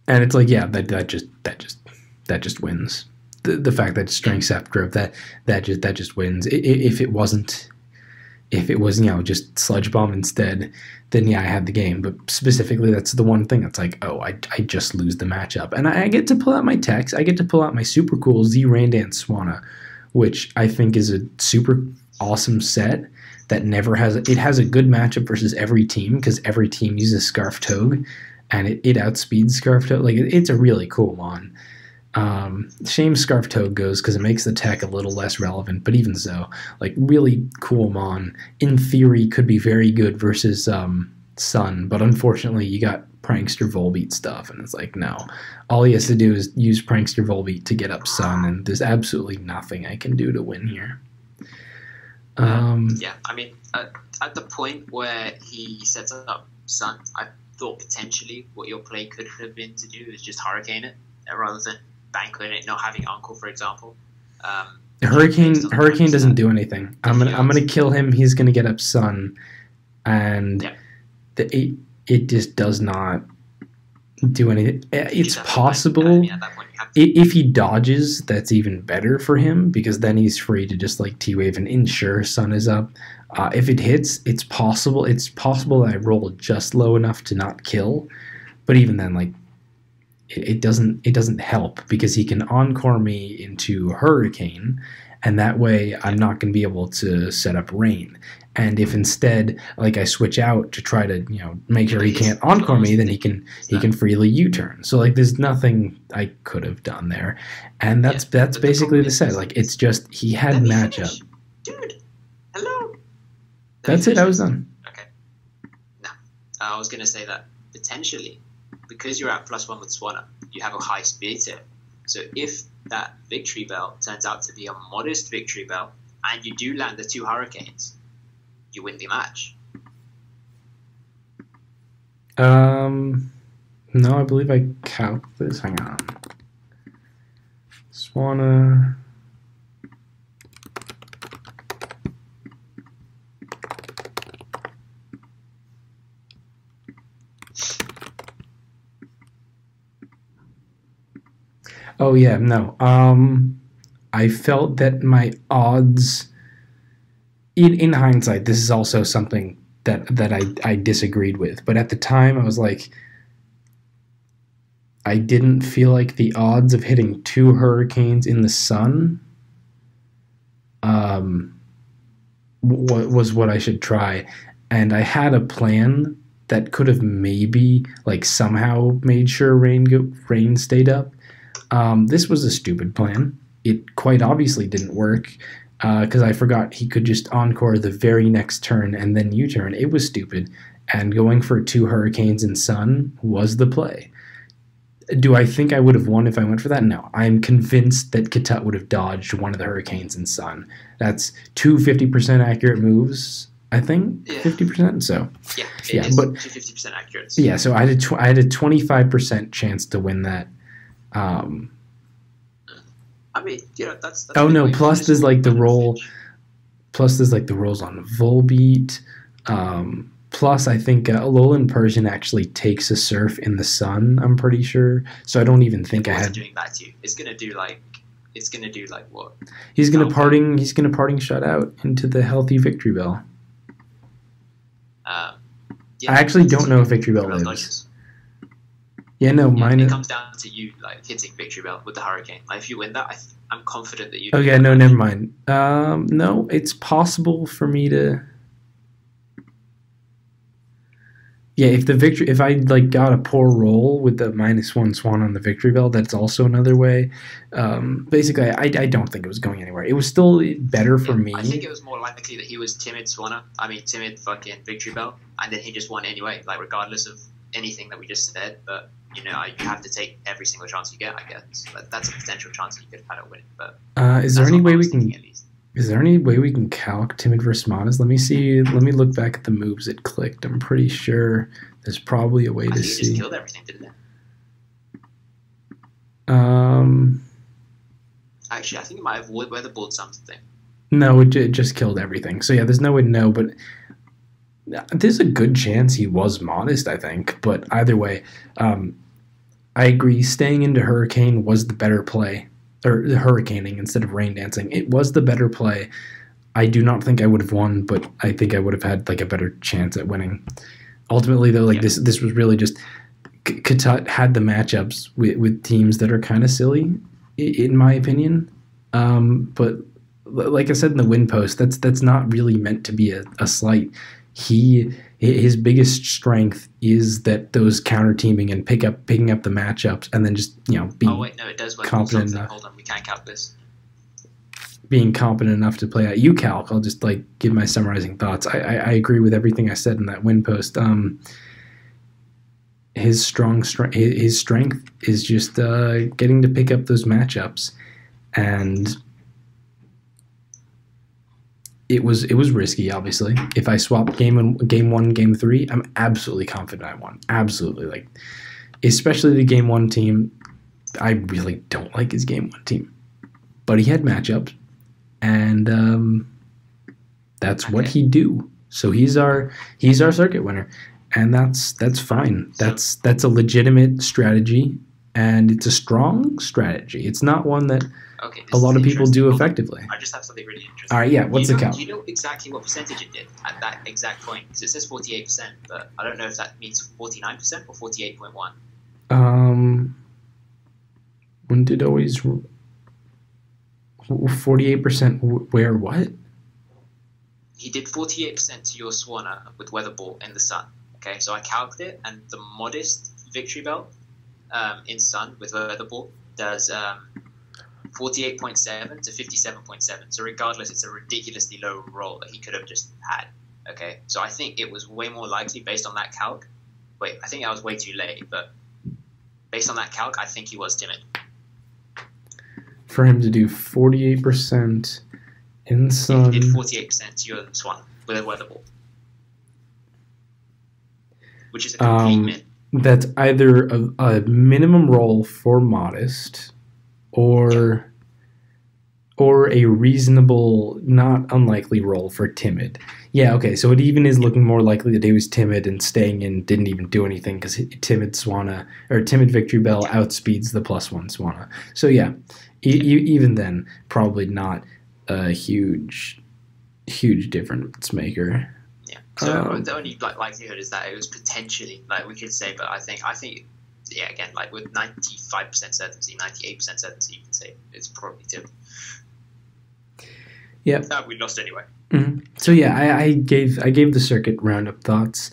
and it's like, yeah, that just wins. The fact that Strength Sap drove that just wins. If it was just Sludge Bomb instead, then yeah, I had the game. But specifically, that's the one thing that's like, oh, I just lose the matchup. And I get to pull out my techs. I get to pull out my super cool Z Randance Swanna, which I think is a super awesome set that it has a good matchup versus every team because every team uses Scarf Togue, and it outspeeds Scarf Togue. Like, it's a really cool mon. Shame Scarf Toad goes because it makes the tech a little less relevant, but even so, like, really cool mon. In theory, could be very good versus Sun, but unfortunately, you got Prankster Volbeat stuff, and it's like, no. All he has to do is use Prankster Volbeat to get up Sun, and there's absolutely nothing I can do to win here. Yeah, I mean, at the point where he sets up Sun, I thought potentially what your play could have been to do is just Hurricane it rather than bank on it not having Uncle, for example. Hurricane doesn't do anything. I'm gonna kill him. He's gonna get up Sun, and it just does not do anything. It's possible if he dodges, that's even better for him because then he's free to just like T-Wave and ensure Sun is up. If it hits, it's possible. It's possible that I roll just low enough to not kill, but even then, like, it doesn't help because he can encore me into Hurricane, and that way I'm not going to be able to set up Rain. And if instead, like I switch out to try to make sure he can't encore me, then he can freely U-turn. So like there's nothing I could have done there, and that's basically the set. Like it's just he had matchup. Dude, hello. That's it. I was done. Okay. Now, I was gonna say that potentially, because you're at +1 with Swanna, you have a high speed tip. So if that victory bell turns out to be a modest victory bell, and you do land the 2 Hurricanes, you win the match. No, I believe I calc this. Hang on. Swanna. Oh yeah, no. I felt that my odds in hindsight, this is also something that I disagreed with. But at the time, I was like, I didn't feel like the odds of hitting 2 Hurricanes in the sun was what I should try. And I had a plan that could have maybe like somehow made sure rain stayed up. This was a stupid plan. It quite obviously didn't work. Because I forgot he could just encore the very next turn and then U-turn. It was stupid. And going for 2 Hurricanes in Sun was the play. Do I think I would have won if I went for that? No. I'm convinced that Katut would have dodged one of the Hurricanes in Sun. That's 2 50% accurate moves, I think. Yeah. 50%? So, yeah, but 50% accurate. Yeah, so I had a 25% chance to win that. I mean, that's oh no! Plus there's like the roll. Plus there's like the rolls on Volbeat. Plus I think Alolan Persian actually takes a surf in the sun. I'm pretty sure. So I don't even think I had. Doing that to you. It's gonna do like what? He's gonna parting shutout into the healthy Victory Bell. I actually don't know if Victory Bell lives. Yeah, no, mine. It comes down to you like hitting Victory Bell with the Hurricane. Like if you win that, I'm confident that you. Okay, no, never mind. No, it's possible for me to. Yeah, if I like got a poor roll with the -1 Swan on the Victory Bell, that's also another way. Basically, I don't think it was going anywhere. It was still better for me. I think it was more likely that he was timid timid fucking Victory Bell, and then he just won anyway, like regardless of anything that we just said. But you have to take every single chance you get, I guess. But that's a potential chance you could have had at winning. But is there any way we can? Is there any way we can calc Timid versus Modest? Let me see. Let me look back at the moves it clicked. I'm pretty sure there's probably a way to see. Just killed everything, didn't it? Actually, I think it might have weatherboard something. No, it just killed everything. So yeah, there's no way to know, but there's a good chance he was Modest, I think. But either way, I agree. Staying into Hurricane was the better play. Or hurricaning instead of rain dancing. It was the better play. I do not think I would have won, but I think I would have had like a better chance at winning. Ultimately, though, like this was really just Katut had the matchups with teams that are kind of silly, in my opinion. But like I said in the win post, that's not really meant to be a slight. His biggest strength is that those counter teaming and picking up the matchups and then just being it does work. Competent enough. Hold on, we can't count this. Being competent enough to play at UCalc. I'll just like give my summarizing thoughts. I agree with everything I said in that win post. His strength is just getting to pick up those matchups, and it was risky, obviously. If I swapped game 1, game 3, I'm absolutely confident I won. Absolutely, like especially the game 1 team. I really don't like his game 1 team, but he had matchups, and that's what he do. So he's our circuit winner, and that's fine. That's a legitimate strategy, and it's a strong strategy. It's not one that. Okay, a lot of people do effectively. I just have something really interesting. All right, yeah. What's the count? Do you know exactly what percentage it did at that exact point? Because it says 48%, but I don't know if that means 49% or 48.1. When did always 48% where what? He did 48% to your Swanna with Weatherball in the Sun. Okay, so I calculated it, and the modest victory belt in Sun with Weatherball does 48.7 to 57.7. So regardless, it's a ridiculously low roll that he could have just had. Okay, so I think it was way more likely based on that calc. Wait, I think I was way too late, but based on that calc, I think he was timid. For him to do 48% in Sun. He did 48% to your Swan with a Weatherball, which is a complete min. That's either a minimum roll for modest or a reasonable, not unlikely roll for timid. Yeah, okay, so it even is looking more likely that he was timid and staying in didn't even do anything because timid Swanna or timid Victory Bell outspeeds the +1 Swanna. So yeah, even then, probably not a huge difference maker. Yeah. So the only likelihood is that it was potentially we could say, but I think yeah, again, with 95% certainty, 98% certainty, you can say it's probably timid. Yeah. We lost anyway. Mm-hmm. So yeah, I gave the circuit roundup thoughts,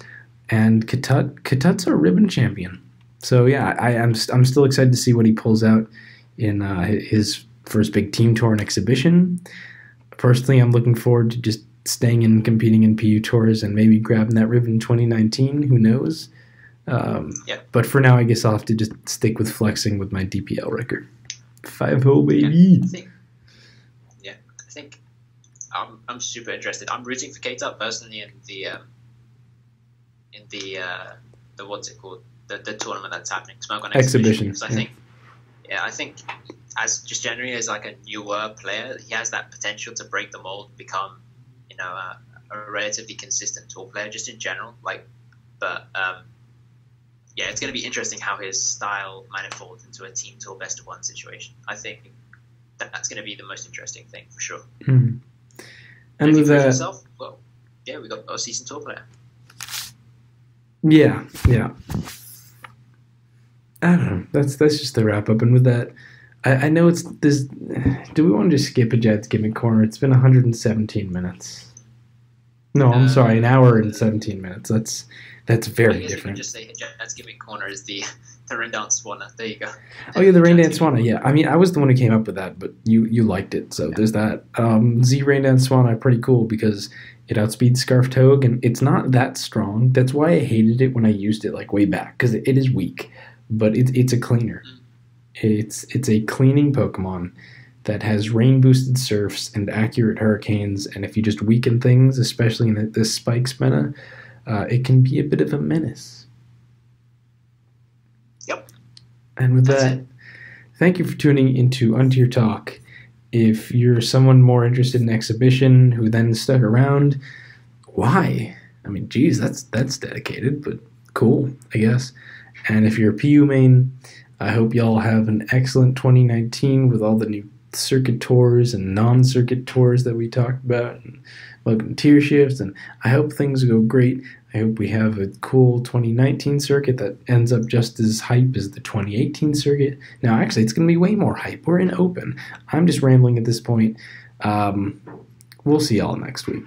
and Katut's our ribbon champion. So yeah, I'm still excited to see what he pulls out in his first big team tour and exhibition. Personally, I'm looking forward to just staying in competing in PU tours and maybe grabbing that ribbon in 2019. Who knows? But for now, I guess I'll have to just stick with flexing with my DPL record. 5-0, baby. I think I'm super interested. I'm rooting for Keita personally in the what's it called, the tournament that's happening, Smoke on Exhibition. Because I think as just generally as a newer player, he has that potential to break the mold, become a relatively consistent tour player just in general. It's going to be interesting how his style manifolds into a team tour best of one situation. I think that's going to be the most interesting thing for sure. Mm-hmm. And with that, yourself, we got a season tour player. Yeah. I don't know. That's just the wrap up. And with that, I know it's this. Do we want to just skip a Jets gimmick corner? It's been 117 minutes. No, I'm sorry, an hour and 17 minutes. That's very different. You can just say Jets gimmick corner is the Rain Dance Swanna. There you go. Oh yeah, the Rain Dance Swanna. Yeah, I mean, I was the one who came up with that, but you liked it, so there's that. Z Rain Dance Swanna pretty cool because it outspeeds Scarf Togue, and it's not that strong. That's why I hated it when I used it way back, because it is weak, but it's a cleaner. It's a cleaning Pokemon that has rain boosted surfs and accurate hurricanes, and if you just weaken things, especially in this Spikes meta, it can be a bit of a menace. Yep. And with that, thank you for tuning into Untier Talk. If you're someone more interested in exhibition who then stuck around, why? I mean, geez, that's dedicated, but cool, I guess. And if you're a PU main, I hope y'all have an excellent 2019 with all the new circuit tours and non-circuit tours that we talked about, and welcome tier shifts, and I hope things go great. I hope we have a cool 2019 circuit that ends up just as hype as the 2018 circuit. Now, actually, it's going to be way more hype. We're in open. I'm just rambling at this point. We'll see y'all next week.